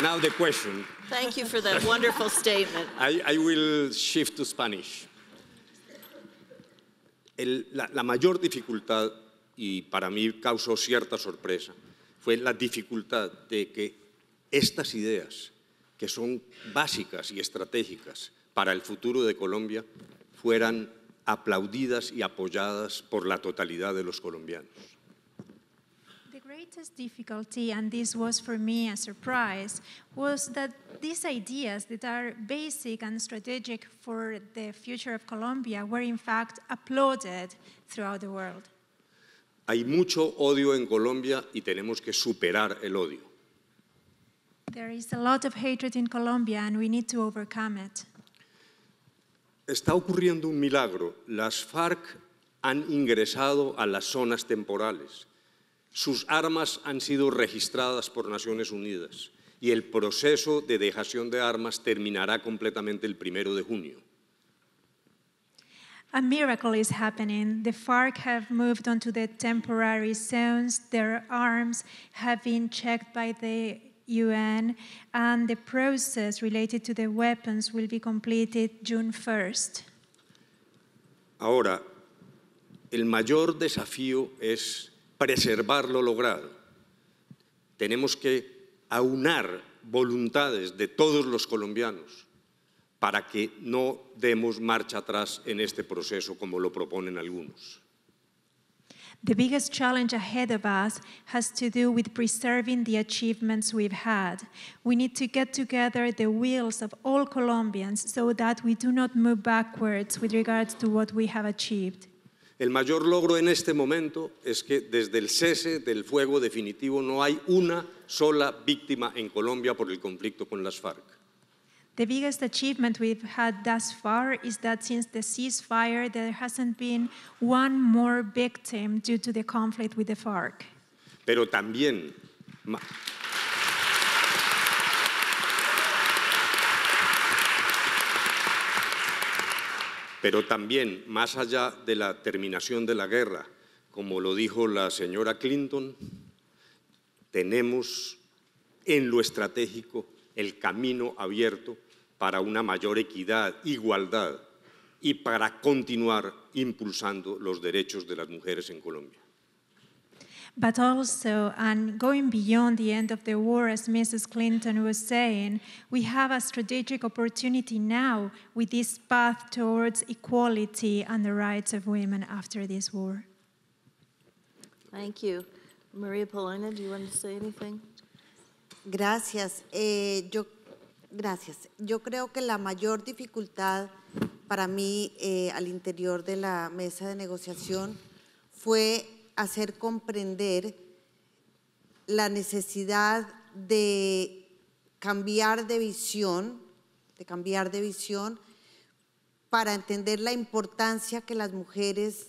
Now the question. Thank you for that wonderful statement. I will shift to Spanish. La mayor dificultad, y para mí causó cierta sorpresa, fue la dificultad de que estas ideas, que son básicas y estratégicas para el futuro de Colombia, fueran aplaudidas y apoyadas por la totalidad de los colombianos. The greatest difficulty, and this was for me a surprise, was that these ideas that are basic and strategic for the future of Colombia were in fact applauded throughout the world. Hay mucho odio en Colombia y tenemos que superar el odio. There is a lot of hatred in Colombia and we need to overcome it. Está ocurriendo un milagro. Las FARC han ingresado a las zonas temporales. Sus armas han sido registradas por Naciones Unidas y el proceso de dejación de armas terminará completamente el 1 de junio. A miracle is happening. The FARC have moved onto the temporary zones. Their arms have been checked by the UN, and the process related to the weapons will be completed June 1st. Ahora, el mayor desafío es preservar lo logrado. Tenemos que aunar voluntades de todos los colombianos para que no demos marcha atrás en este proceso como lo proponen algunos. The biggest challenge ahead of us has to do with preserving the achievements we've had. We need to get together the wills of all Colombians so that we do not move backwards with regards to what we have achieved. El mayor logro en este momento es que desde el cese del fuego definitivo no hay una sola víctima en Colombia por el conflicto con las FARC. The biggest achievement we've had thus far is that since the ceasefire, there hasn't been one more victim due to the conflict with the FARC. pero también más allá de la terminación de la guerra, como lo dijo la señora Clinton, tenemos en lo estratégico el camino abierto para una mayor equidad, igualdad y para continuar impulsando los derechos de las mujeres en Colombia. But also, and going beyond the end of the war, as Mrs. Clinton was saying, we have a strategic opportunity now with this path towards equality and the rights of women after this war. Thank you. Maria Paulina, do you want to say anything? Gracias. Gracias. Yo creo que la mayor dificultad para mí al interior de la mesa de negociación fue hacer comprender la necesidad de cambiar de visión para entender la importancia que las mujeres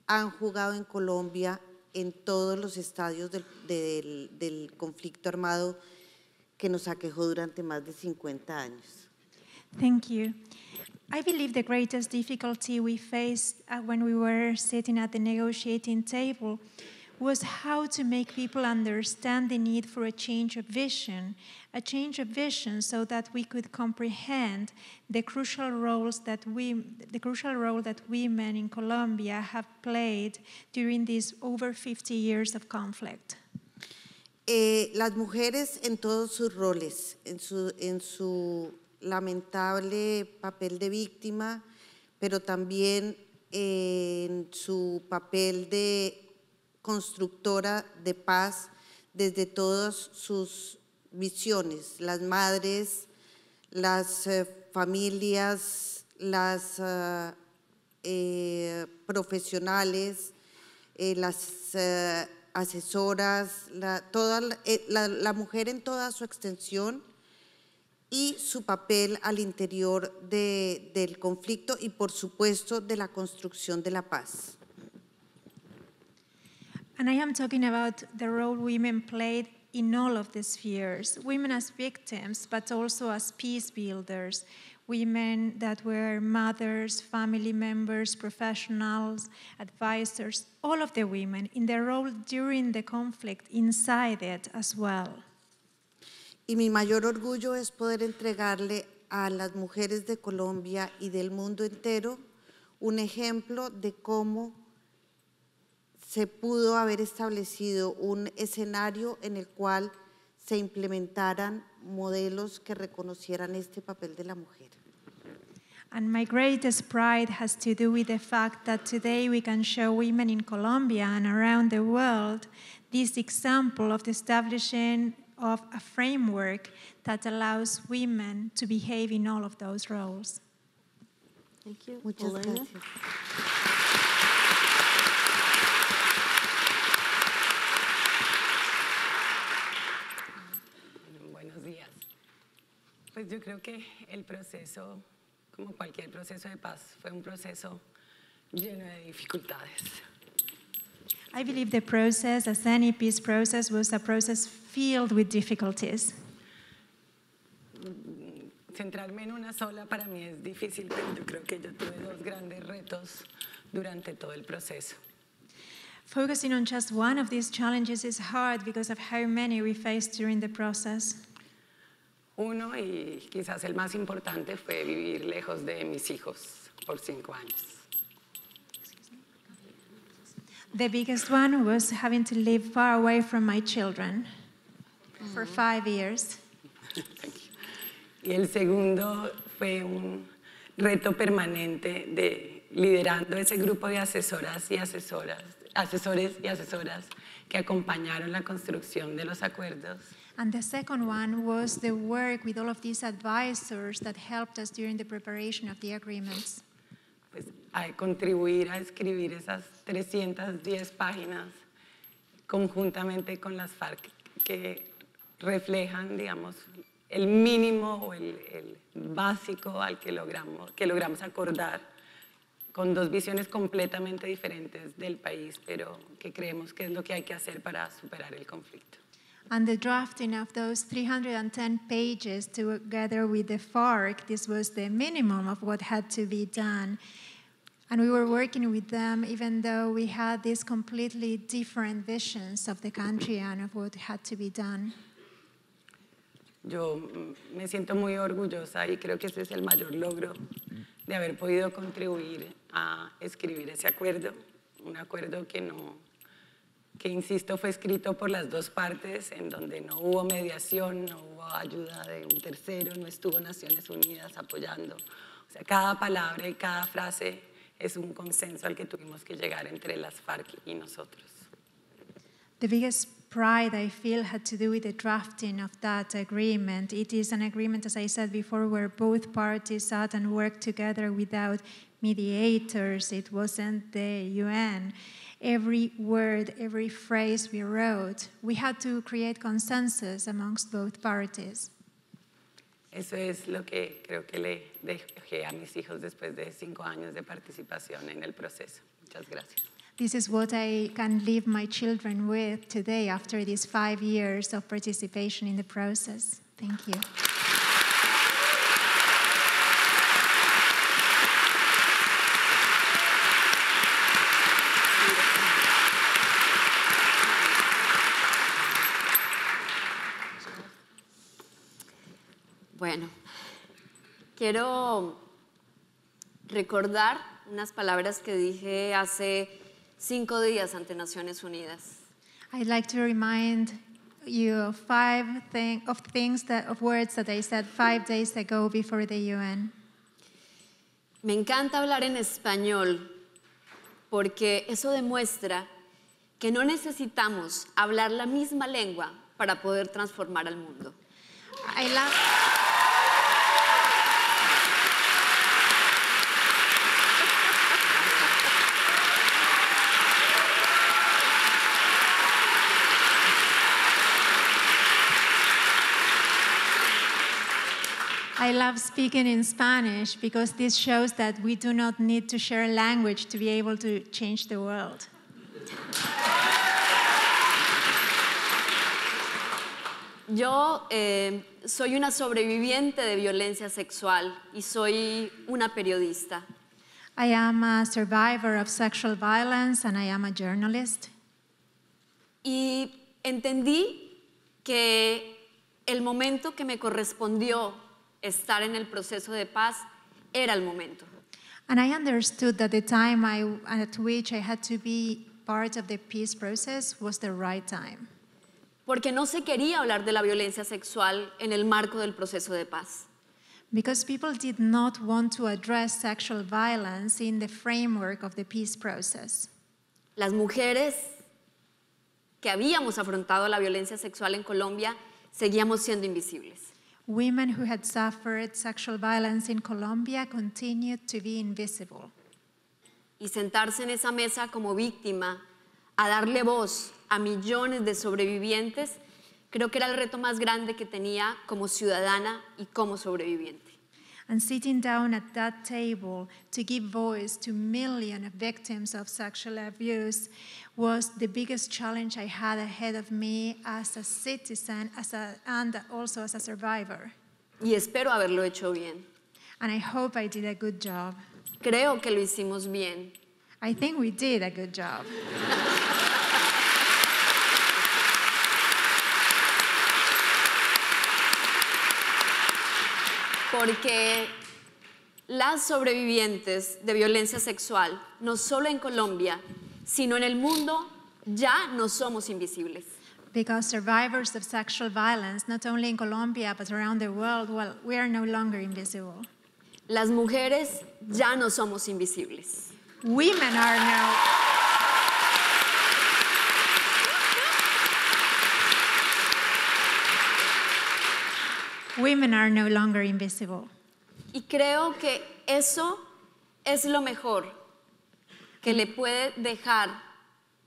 han jugado en Colombia en todos los estadios del conflicto armado que nos aquejó durante más de 50 años. Thank you. I believe the greatest difficulty we faced when we were sitting at the negotiating table was how to make people understand the need for a change of vision so that we could comprehend the crucial role that women in Colombia have played during these over 50 years of conflict. Las mujeres en todos sus roles, en su lamentable papel de víctima, pero también en su papel de constructora de paz desde todas sus visiones, las madres, las familias, las profesionales, las asesoras, la mujer en toda su extensión y su papel al interior del conflicto y, por supuesto, de la construcción de la paz. And I am talking about the role women played in all of the spheres, women as victims, but also as peace builders, women that were mothers, family members, professionals, advisors, all of the women in their role during the conflict, inside it as well. Y mi mayor orgullo es poder entregarle a las mujeres de Colombia y del mundo entero un ejemplo de cómo se pudo haber establecido un escenario en el cual se implementaran modelos que reconocieran este papel de la mujer. And my greatest pride has to do with the fact that today we can show women in Colombia and around the world this example of the establishing of a framework that allows women to behave in all of those roles. Thank you. Muchas gracias. Buenos días. Pues yo creo que el proceso, como cualquier proceso de paz, fue un proceso lleno de dificultades. I believe the process, as any peace process, was a process filled with difficulties. Centrarme en una sola para mí es difícil, pero yo creo que yo tuve dos grandes retos durante todo el proceso. Focusing on just one of these challenges is hard because of how many we faced during the process. Uno, y quizás el más importante, fue vivir lejos de mis hijos por 5 años. The biggest one was having to live far away from my children for 5 years. Y el segundo fue un reto permanente de liderando ese grupo de asesores y asesoras que acompañaron la construcción de los acuerdos. And the second one was the work with all of these advisors that helped us during the preparation of the agreements. Pues, a contribuir a escribir esas 310 páginas conjuntamente con las FARC que reflejan, digamos, el mínimo o el básico al que logramos acordar con dos visiones completamente diferentes del país, pero que creemos que es lo que hay que hacer para superar el conflicto. And the drafting of those 310 pages together with the FARC, this was the minimum of what had to be done. And we were working with them even though we had these completely different visions of the country and of what had to be done. Yo me siento muy orgullosa y creo que ese es el mayor logro de haber podido contribuir a escribir ese acuerdo, un acuerdo que insisto fue escrito por las dos partes, en donde no hubo mediación, no hubo ayuda de un tercero, no estuvo Naciones Unidas apoyando. O sea, cada palabra y cada frase es un consenso al que tuvimos que llegar entre las FARC y nosotros. The biggest pride I feel had to do with the drafting of that agreement. It is an agreement, as I said before, where both parties sat and worked together without mediators. It wasn't the UN. Every word, every phrase we wrote, we had to create consensus amongst both parties. Eso es lo que creo que le dejé a mis hijos después de 5 años de participación en el proceso. Muchas gracias. This is what I can leave my children with today after these 5 years of participation in the process. Thank you. Bueno, quiero recordar unas palabras que dije hace 5 días ante Naciones Unidas. I'd like to remind you of words that I said 5 days ago before the UN. Me encanta hablar en español porque eso demuestra que no necesitamos hablar la misma lengua para poder transformar al mundo. I love speaking in Spanish because this shows that we do not need to share language to be able to change the world. Yo soy una sobreviviente de violencia sexual y soy una periodista. I am a survivor of sexual violence and I am a journalist. Y entendí que el momento que me correspondió estar en el proceso de paz era el momento. And I understood that the time at which I had to be part of the peace process was the right time. Porque no se quería hablar de la violencia sexual en el marco del proceso de paz. Because people did not want to address sexual violence in the framework of the peace process. Las mujeres que habíamos afrontado la violencia sexual en Colombia seguíamos siendo invisibles. Women who had suffered sexual violence in Colombia continued to be invisible. Y sentarse en esa mesa como víctima, a darle voz a millones de sobrevivientes, creo que era el reto más grande que tenía como ciudadana y como sobreviviente. And sitting down at that table to give voice to millions of victims of sexual abuse was the biggest challenge I had ahead of me as a citizen and also as a survivor. Y espero haberlo hecho bien. And I hope I did a good job. Creo que lo hicimos bien. I think we did a good job. Porque las sobrevivientes de violencia sexual, no solo en Colombia, sino en el mundo, ya no somos invisibles. Because survivors of sexual violence, not only in Colombia, but around the world, well, we are no longer invisible. Las mujeres ya no somos invisibles. Women are now... Women are no longer invisible. Y creo que eso es lo mejor que le puede dejar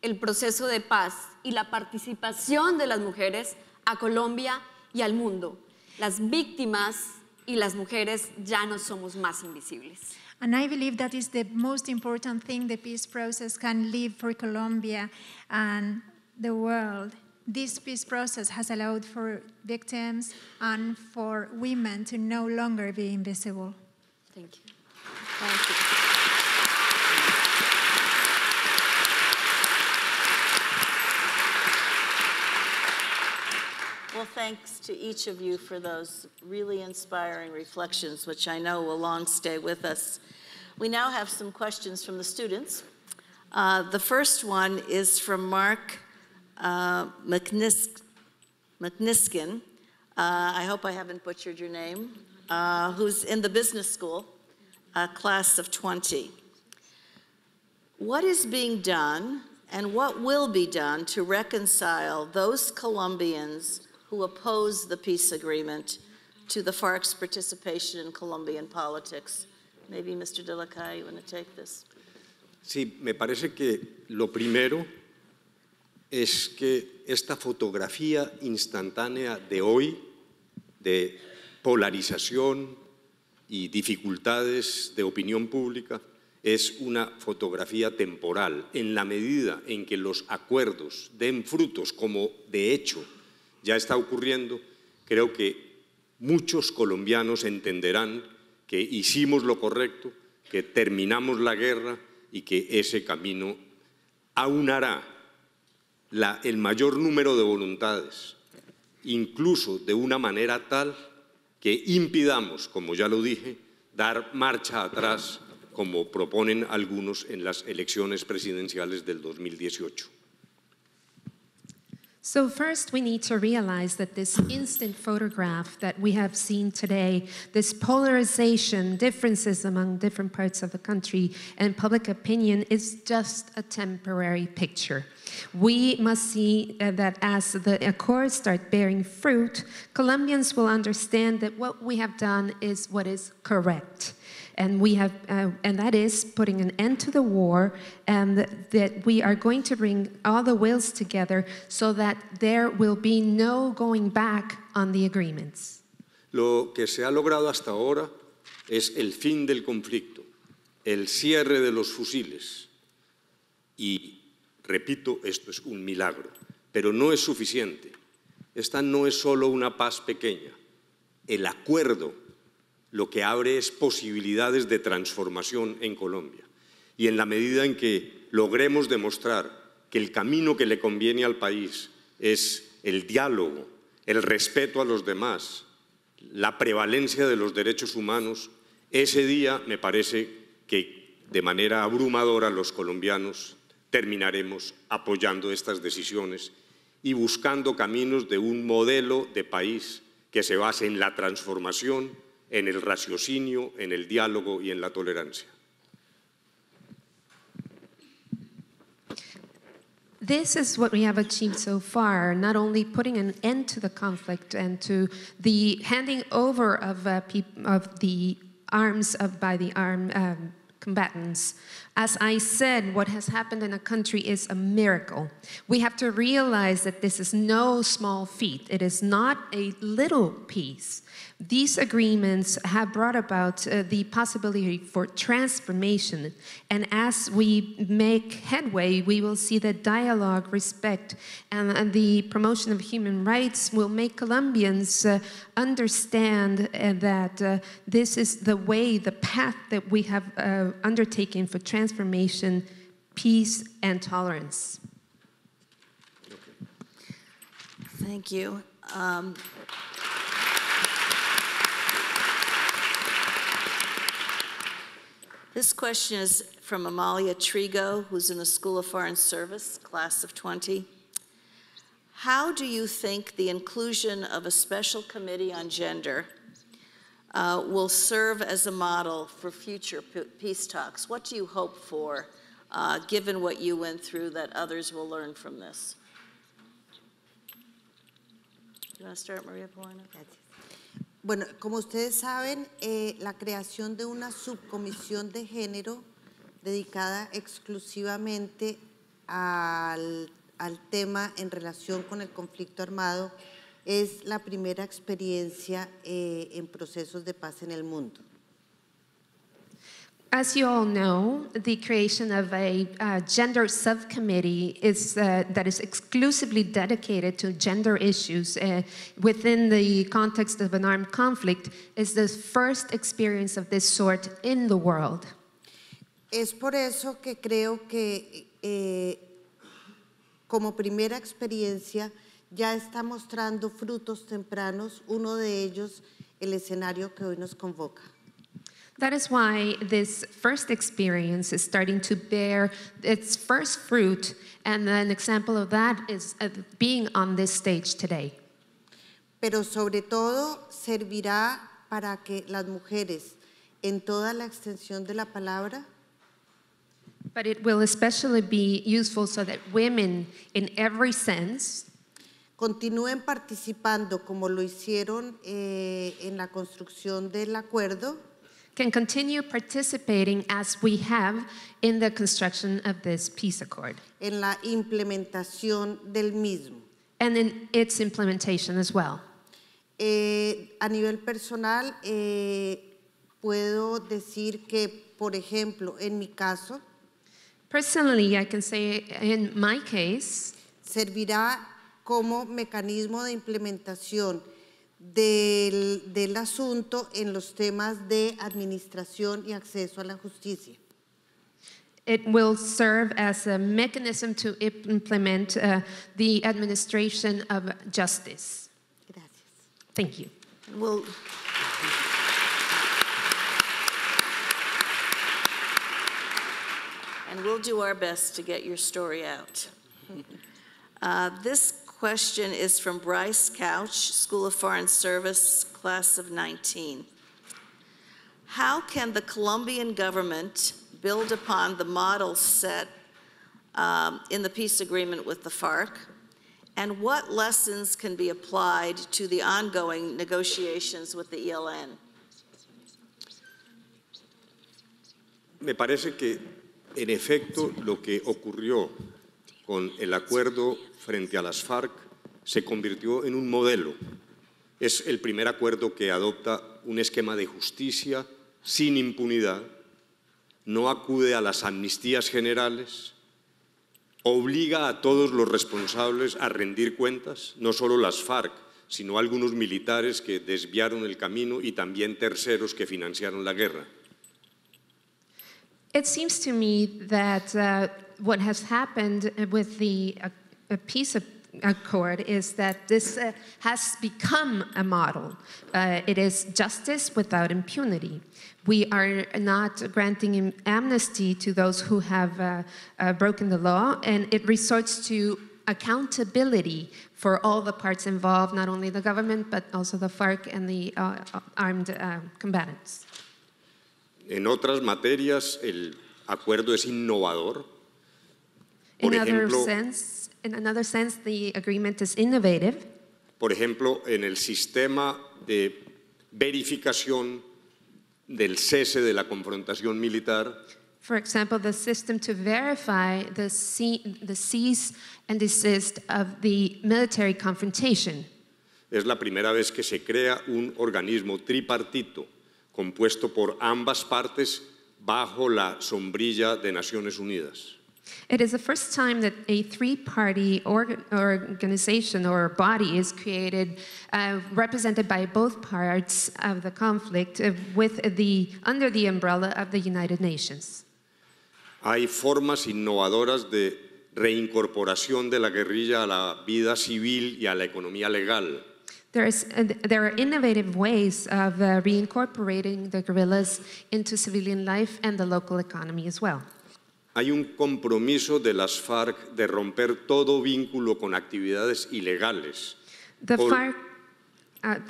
el proceso de paz y la participación de las mujeres a Colombia y al mundo. Las víctimas y las mujeres ya no somos más invisibles. And I believe that is the most important thing the peace process can leave for Colombia and the world. This peace process has allowed for victims and for women to no longer be invisible. Thank you. Thank you. Well, thanks to each of you for those really inspiring reflections, which I know will long stay with us. We now have some questions from the students. The first one is from Mark McNiskin. I hope I haven't butchered your name, who's in the business school, class of 20. What is being done and what will be done to reconcile those Colombians who oppose the peace agreement to the FARC's participation in Colombian politics? Maybe Mr. De La Calle, you want to take this? Sí, me parece que lo primero es que esta fotografía instantánea de hoy, de polarización y dificultades de opinión pública, es una fotografía temporal. En la medida en que los acuerdos den frutos, como de hecho ya está ocurriendo, creo que muchos colombianos entenderán que hicimos lo correcto, que terminamos la guerra y que ese camino aunará el mayor número de voluntades, incluso de una manera tal que impidamos, como ya lo dije, dar marcha atrás, como proponen algunos en las elecciones presidenciales del 2018. So first, we need to realize that this instant photograph that we have seen today, this polarization, differences among different parts of the country and public opinion is just a temporary picture. We must see that as the accords start bearing fruit, Colombians will understand that what we have done is what is correct. And we have, and that is putting an end to the war, and that we are going to bring all the wills together so that there will be no going back on the agreements. Lo que se ha logrado hasta ahora es el fin del conflicto, el cierre de los fusiles. Y, repito, esto es un milagro, pero no es suficiente. Esta no es solo una paz pequeña. El acuerdo lo que abre es posibilidades de transformación en Colombia. Y en la medida en que logremos demostrar que el camino que le conviene al país es el diálogo, el respeto a los demás, la prevalencia de los derechos humanos, ese día me parece que de manera abrumadora los colombianos terminaremos apoyando estas decisiones y buscando caminos de un modelo de país que se base en la transformación, en el raciocinio, en el diálogo y en la tolerancia. This is what we have achieved so far, not only putting an end to the conflict and to the handing over of the arms by the armed combatants. As I said, what has happened in a country is a miracle. We have to realize that this is no small feat. It is not a little peace. These agreements have brought about the possibility for transformation, and as we make headway, we will see that dialogue, respect, and the promotion of human rights will make Colombians understand that this is the way, the path that we have undertaken for transformation, peace, and tolerance. Thank you. This question is from Amalia Trigo, who's in the School of Foreign Service, class of 20. How do you think the inclusion of a special committee on gender will serve as a model for future peace talks? What do you hope for, given what you went through, that others will learn from this? You want to start, Maria Paulina? Bueno, como ustedes saben, la creación de una subcomisión de género dedicada exclusivamente al tema en relación con el conflicto armado es la primera experiencia en procesos de paz en el mundo. As you all know, the creation of a gender subcommittee that is exclusively dedicated to gender issues within the context of an armed conflict is the first experience of this sort in the world. Es por eso que creo que como primera experiencia ya está mostrando frutos tempranos, uno de ellos el escenario que hoy nos convoca. That is why this first experience is starting to bear its first fruit, and an example of that is being on this stage today. Pero sobre todo servirá para que las mujeres en toda la extensión de la palabra But it will especially be useful so that women in every sense continúen participando como lo hicieron en la construcción del acuerdo, can continue participating as we have in the construction of this peace accord. En la implementación del mismo. And in its implementation as well. A nivel personal, puedo decir que, por ejemplo, en mi caso, personally, I can say in my case, servirá como mecanismo de implementación del asunto en los temas de administración y acceso a la justicia. It will serve as a mechanism to implement the administration of justice. Gracias. Thank you. And we'll do our best to get your story out. This question is from Bryce Couch, School of Foreign Service, class of 19. How can the Colombian government build upon the models set in the peace agreement with the FARC, and what lessons can be applied to the ongoing negotiations with the ELN? Me parece que, en efecto, lo que ocurrió con el acuerdo frente a las FARC se convirtió en un modelo. Es el primer acuerdo que adopta un esquema de justicia sin impunidad, no acude a las amnistías generales, obliga a todos los responsables a rendir cuentas, no solo las FARC, sino algunos militares que desviaron el camino y también terceros que financiaron la guerra. It seems to me that what has happened with the peace accord is that this has become a model. It is justice without impunity. We are not granting amnesty to those who have broken the law, and it resorts to accountability for all the parts involved, not only the government, but also the FARC and the armed combatants. En otras materias, el acuerdo es innovador. In another sense, the agreement is innovative. Por ejemplo, en el sistema de verificación del cese de la confrontación militar. For example, the system to verify the cease and desist of the military confrontation. Es la primera vez que se crea un organismo tripartito compuesto por ambas partes bajo la sombrilla de Naciones Unidas. It is the first time that a three-party organization or body is created, represented by both parts of the conflict, under the umbrella of the United Nations. Hay formas innovadoras de reincorporación de la guerrilla a la vida civil y a la economía legal. There are innovative ways of reincorporating the guerrillas into civilian life and the local economy as well. Hay un compromiso de las FARC de romper todo vínculo con actividades ilegales. The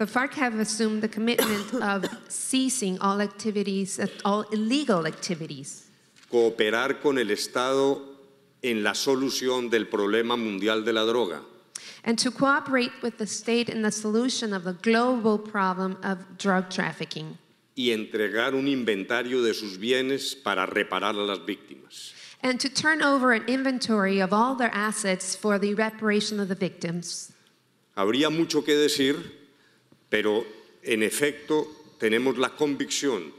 FARC have assumed the commitment of ceasing all activities, all illegal activities. Cooperar con el Estado en la solución del problema mundial de la droga. And to cooperate with the state in the solution of the global problem of drug trafficking. Y entregar un inventario de sus bienes para reparar a las víctimas. And to turn over an inventory of all their assets for the reparation of the victims. Habría mucho que decir, pero en efecto tenemos la convicción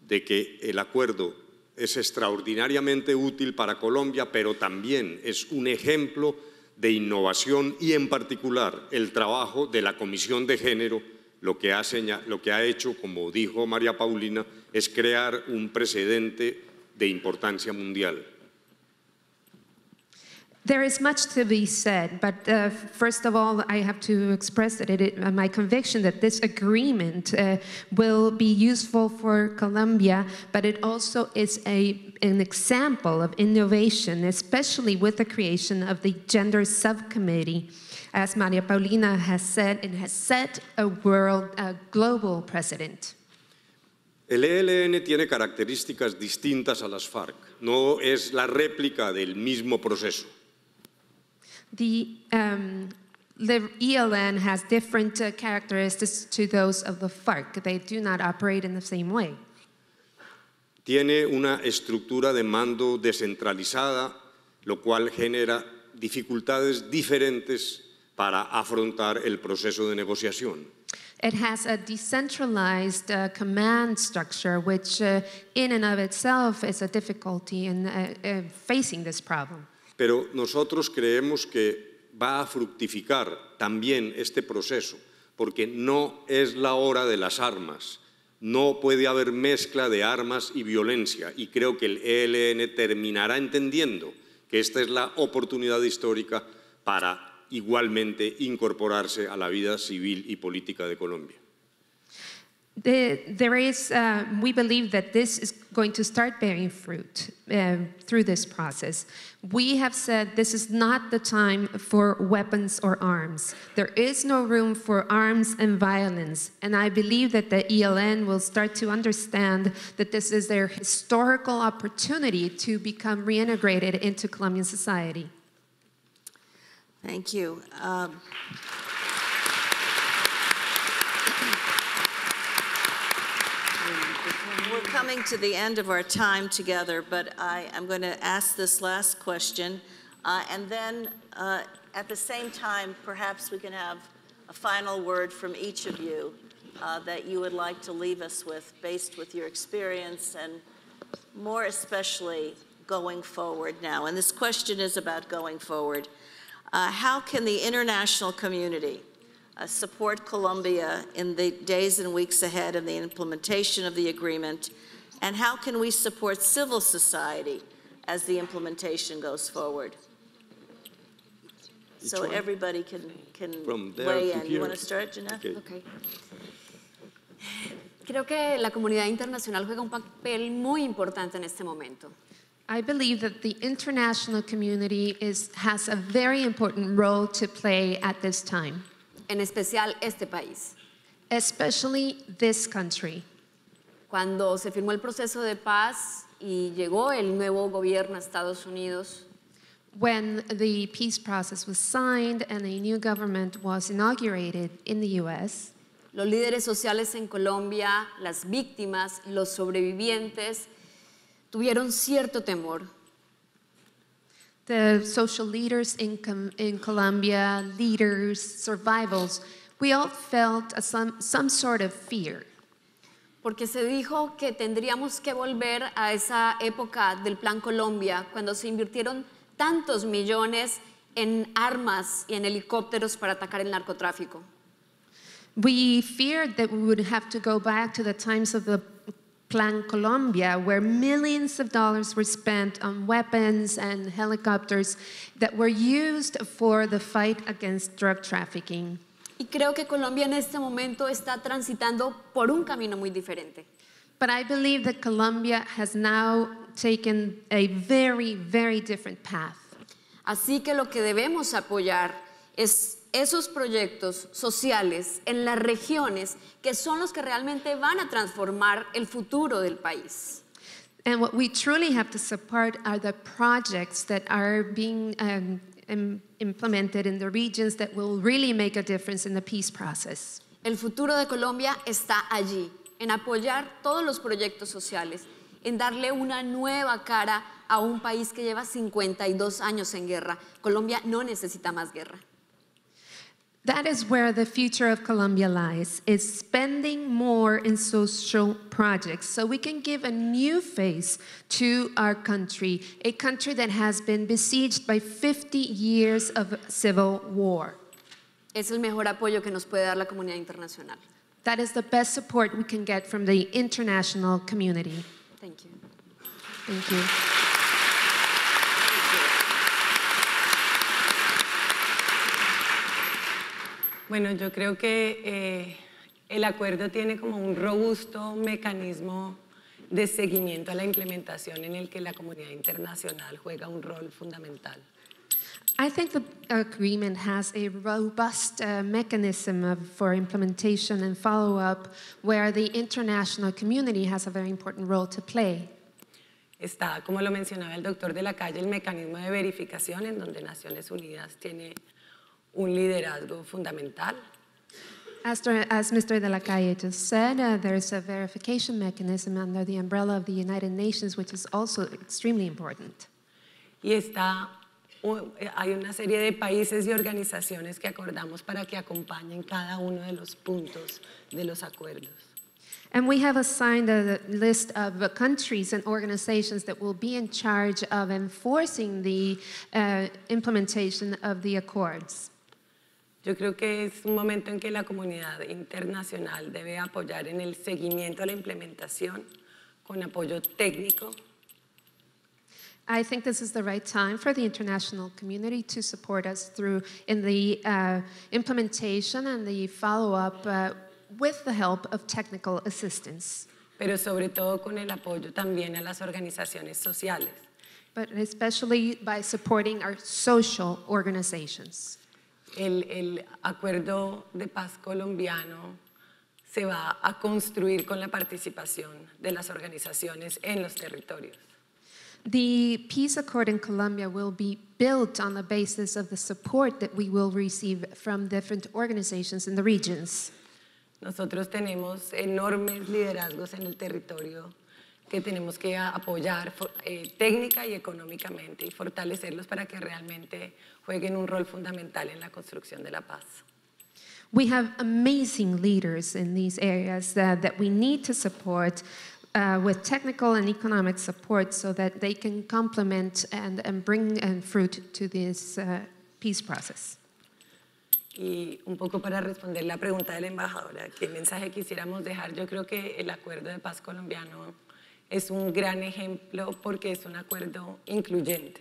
de que el acuerdo es extraordinariamente útil para Colombia, pero también es un ejemplo de innovación y, en particular, el trabajo de la Comisión de Género, lo que ha hecho, como dijo María Paulina, es crear un precedente de importancia mundial. There is much to be said, but first of all, I have to express that my conviction that this agreement will be useful for Colombia, but it also is an example of innovation, especially with the creation of the Gender Subcommittee, as Maria Paulina has said, and has set a global precedent. El ELN tiene características distintas a las FARC, no es la réplica del mismo proceso. The ELN has different characteristics to those of the FARC. They do not operate in the same way. Tiene una estructura de mando descentralizada, lo cual genera dificultades diferentes para afrontar el proceso de negociación. It has a decentralized command structure, which in and of itself is a difficulty in facing this problem. Pero nosotros creemos que va a fructificar también este proceso, porque no es la hora de las armas, no puede haber mezcla de armas y violencia, y creo que el ELN terminará entendiendo que esta es la oportunidad histórica para igualmente incorporarse a la vida civil y política de Colombia. We believe that this is going to start bearing fruit through this process. We have said this is not the time for weapons or arms. There is no room for arms and violence. And I believe that the ELN will start to understand that this is their historical opportunity to become reintegrated into Colombian society. Thank you. We're coming to the end of our time together, but I'm going to ask this last question, and then at the same time, perhaps we can have a final word from each of you that you would like to leave us with, based with your experience, and more especially going forward now. And this question is about going forward. How can the international community support Colombia in the days and weeks ahead of the implementation of the agreement? And how can we support civil society as the implementation goes forward? So everybody can weigh in. You want to start, Jeanette? Okay. Creo que la comunidad internacional juega un papel muy importante en este momento. I believe that the international community has a very important role to play at this time. En especial este país. Especially this country. Cuando se firmó el proceso de paz y llegó el nuevo gobierno a Estados Unidos, when the peace process was signed and a new government was inaugurated in the U.S., los líderes sociales en Colombia, las víctimas, los sobrevivientes, tuvieron cierto temor. The social leaders in Colombia, leaders, survivals, we all felt some sort of fear. Porque se dijo que tendríamos que volver a esa época del Plan Colombia, cuando se invirtieron tantos millones en armas y en helicópteros para atacar el narcotráfico. We feared that we would have to go back to the times of the Plan Colombia, where millions of dollars were spent on weapons and helicopters that were used for the fight against drug trafficking. Y creo que Colombia en este momento está transitando por un camino muy diferente. But I believe that Colombia has now taken a very, very different path. Así que lo que debemos apoyar es esos proyectos sociales en las regiones que son los que realmente van a transformar el futuro del país. And what we truly have to support are the projects that are being implemented in the regions that will really make a difference in the peace process. El futuro de Colombia está allí, en apoyar todos los proyectos sociales, en darle una nueva cara a un país que lleva 52 años en guerra. Colombia no necesita más guerra. That is where the future of Colombia lies, is spending more in social projects so we can give a new face to our country, a country that has been besieged by 50 years of civil war. Es el mejor apoyo que nos puede dar la comunidad internacional. That is the best support we can get from the international community. Thank you. Thank you. Bueno, yo creo que el acuerdo tiene como un robusto mecanismo de seguimiento a la implementación en el que la comunidad internacional juega un rol fundamental. I think the agreement has a robust mechanism for implementation and follow-up where the international community has a very important role to play. Está, como lo mencionaba el doctor de la Calle, el mecanismo de verificación en donde Naciones Unidas tiene un liderazgo fundamental. As Mr. de la Calle just said, there's a verification mechanism under the umbrella of the United Nations, which is also extremely important. Y hay una serie de países y organizaciones que acordamos para que acompañen cada uno de los puntos de los acuerdos. And we have assigned a list of countries and organizations that will be in charge of enforcing the implementation of the accords. Yo creo que es un momento en que la comunidad internacional debe apoyar en el seguimiento a la implementación con apoyo técnico. I think this is the right time for the international community to support us in the implementation and the follow-up with the help of technical assistance. Pero sobre todo con el apoyo también a las organizaciones sociales. But especially by supporting our social organizations. El acuerdo de paz colombiano se va a construir con la participación de las organizaciones en los territorios. The peace accord in Colombia will be built on the basis of the support that we will receive from different organizations in the regions. Nosotros tenemos enormes liderazgos en el territorio que tenemos que apoyar técnica y económicamente y fortalecerlos para que realmente jueguen un rol fundamental en la construcción de la paz. We have amazing leaders in these areas that we need to support with technical and economic support so that they can complement and bring fruit to this peace process. Y un poco para responder la pregunta de la embajadora, ¿qué mensaje quisiéramos dejar? Yo creo que el acuerdo de paz colombiano es un gran ejemplo porque es un acuerdo incluyente.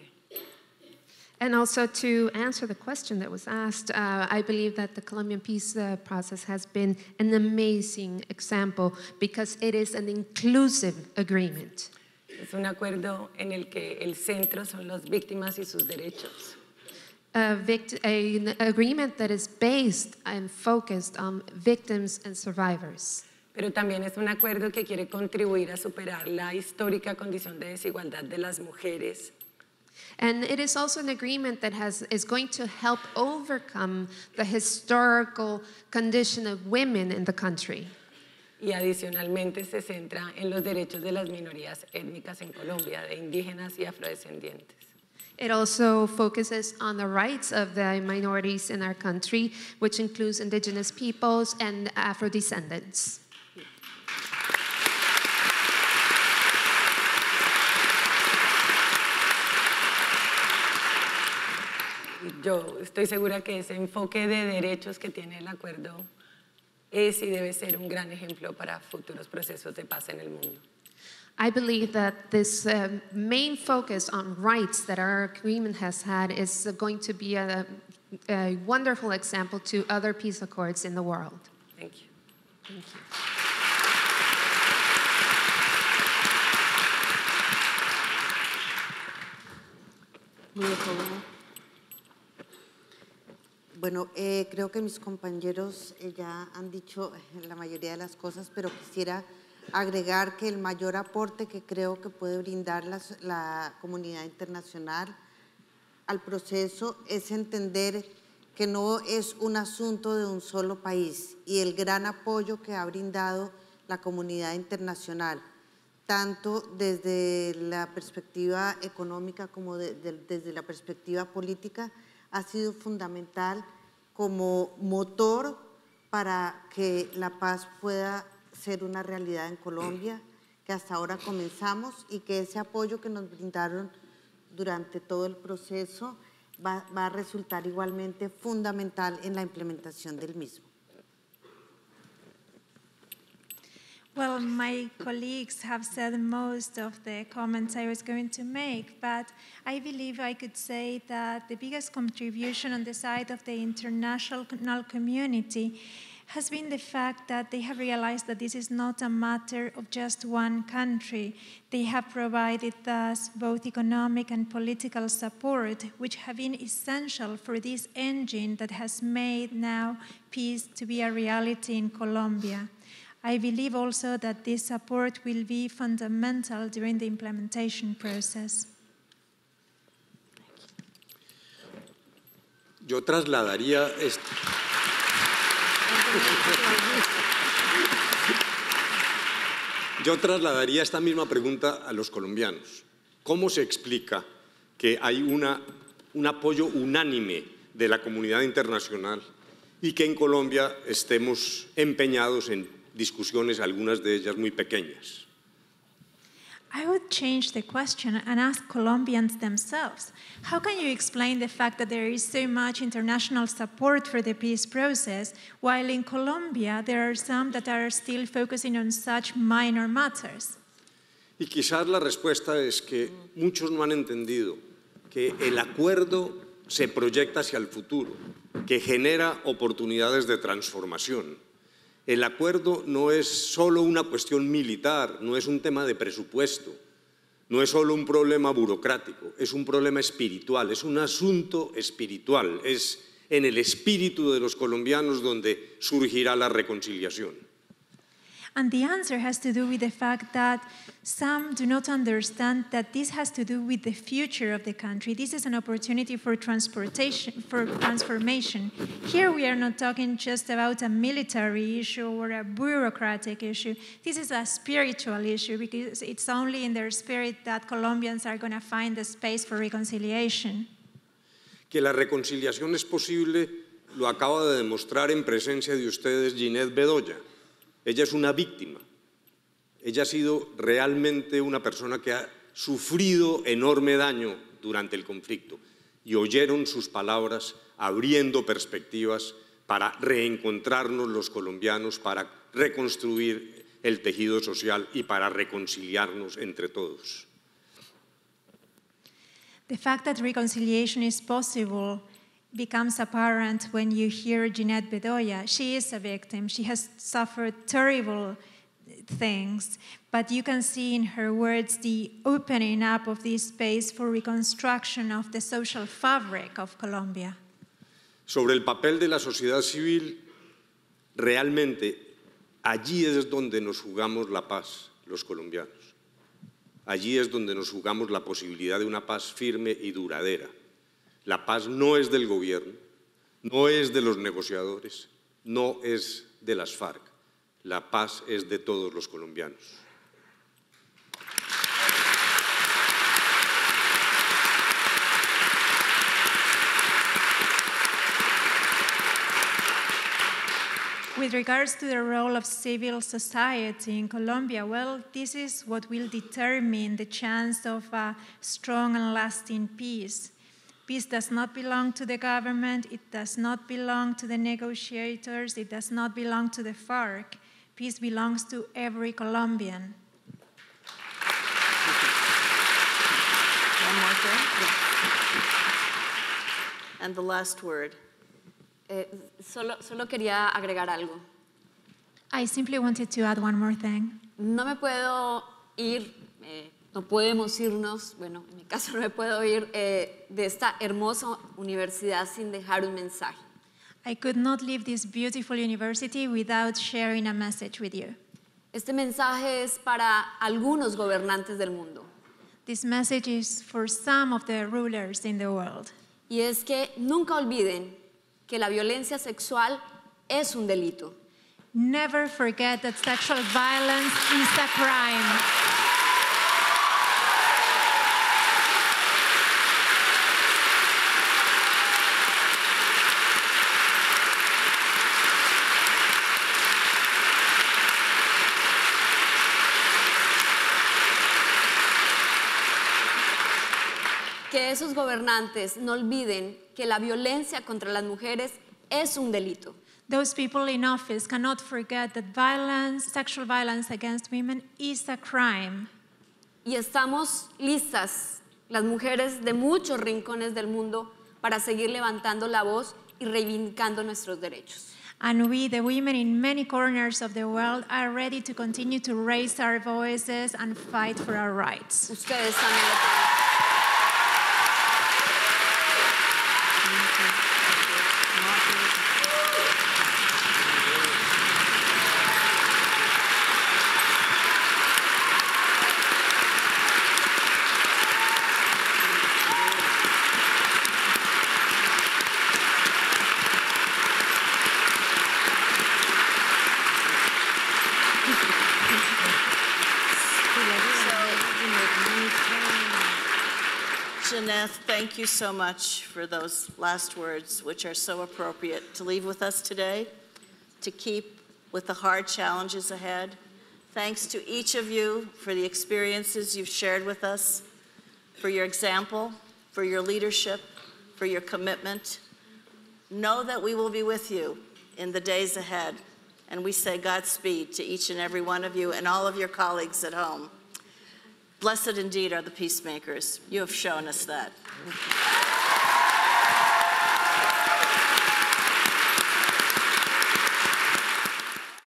And also to answer the question that was asked, I believe that the Colombian peace process has been an amazing example because it is an inclusive agreement. Es un acuerdo en el que el centro son las víctimas y sus derechos. An agreement that is based and focused on victims and survivors. Pero también es un acuerdo que quiere contribuir a superar la histórica condición de desigualdad de las mujeres. And it is also an agreement that is going to help overcome the historical condition of women in the country. Y adicionalmente se centra en los derechos de las minorías étnicas en Colombia, de indígenas y afrodescendientes. It also focuses on the rights of the minorities in our country, which includes indigenous peoples and Afro-descendants. Yo estoy segura que ese enfoque de derechos que tiene el acuerdo es y debe ser un gran ejemplo para futuros procesos de paz en el mundo. I believe that this main focus on rights that our agreement has had is going to be a wonderful example to other peace accords in the world. Thank you. Thank you. Bueno, creo que mis compañeros ya han dicho la mayoría de las cosas, pero quisiera agregar que el mayor aporte que creo que puede brindar la comunidad internacional al proceso es entender que no es un asunto de un solo país y el gran apoyo que ha brindado la comunidad internacional, tanto desde la perspectiva económica como desde la perspectiva política, ha sido fundamental como motor para que la paz pueda ser una realidad en Colombia, que hasta ahora comenzamos y que ese apoyo que nos brindaron durante todo el proceso va a resultar igualmente fundamental en la implementación del mismo. Well, my colleagues have said most of the comments I was going to make, but I believe I could say that the biggest contribution on the side of the international community has been the fact that they have realized that this is not a matter of just one country. They have provided us both economic and political support, which have been essential for this engine that has made now peace to be a reality in Colombia. I believe also that this support will be fundamental during the implementation process. Yo trasladaría esta misma pregunta a los colombianos. ¿Cómo se explica que hay un apoyo unánime de la comunidad internacional y que en Colombia estemos empeñados en discusiones, algunas de ellas muy pequeñas? I would change the question and ask Colombians themselves. How can you explain the fact that there is so much international support for the peace process, while in Colombia there are some that are still focusing on such minor matters? Y quizás la respuesta es que muchos no han entendido que el acuerdo se proyecta hacia el futuro, que genera oportunidades de transformación. El acuerdo no es solo una cuestión militar, no es un tema de presupuesto, no es solo un problema burocrático, es un problema espiritual, es un asunto espiritual, es en el espíritu de los colombianos donde surgirá la reconciliación. And the answer has to do with the fact that some do not understand that this has to do with the future of the country. This is an opportunity for transformation. Here we are not talking just about a military issue or a bureaucratic issue. This is a spiritual issue because it's only in their spirit that Colombians are going to find the space for reconciliation. Que la reconciliación es posible lo acaba de demostrar en presencia de ustedes Ginette Bedoya. Ella es una víctima. Ella ha sido realmente una persona que ha sufrido enorme daño durante el conflicto y oyeron sus palabras abriendo perspectivas para reencontrarnos los colombianos, para reconstruir el tejido social y para reconciliarnos entre todos. The fact that reconciliation is possible becomes apparent when you hear Ginette Bedoya. She is a victim. She has suffered terrible things, but you can see in her words the opening up of this space for reconstruction of the social fabric of Colombia. Sobre el papel de la sociedad civil, realmente allí es donde nos jugamos la paz, los colombianos. Allí es donde nos jugamos la posibilidad de una paz firme y duradera. La paz no es del gobierno, no es de los negociadores, no es de las FARC. La paz es de todos los colombianos. With regards to the role of civil society in Colombia, well, this is what will determine the chance of a strong and lasting peace. Peace does not belong to the government, it does not belong to the negotiators, it does not belong to the FARC. Peace belongs to every Colombian. One more thing? Yeah. And the last word. Solo quería agregar algo. I simply wanted to add one more thing. No me puedo ir, no podemos irnos, bueno, en mi caso no me puedo ir de esta hermosa universidad sin dejar un mensaje. I could not leave this beautiful university without sharing a message with you. Este mensaje es para algunos gobernantes del mundo. This message is for some of the rulers in the world. Y es que nunca olviden que la violencia sexual es un delito. Never forget that sexual violence is a crime. que esos gobernantes no olviden que la violencia contra las mujeres es un delito. Those people in office cannot forget that violence, sexual violence against women is a crime. Y estamos listas, las mujeres de muchos rincones del mundo, para seguir levantando la voz y reivindicando nuestros derechos. And we, the women in many corners of the world, are ready to continue to raise our voices and fight for our rights. Ustedes también lo tienen. Jeanette, thank you so much for those last words, which are so appropriate to leave with us today, to keep with the hard challenges ahead. Thanks to each of you for the experiences you've shared with us, for your example, for your leadership, for your commitment. Know that we will be with you in the days ahead, and we say Godspeed to each and every one of you and all of your colleagues at home. Blessed indeed are the peacemakers. You have shown us that.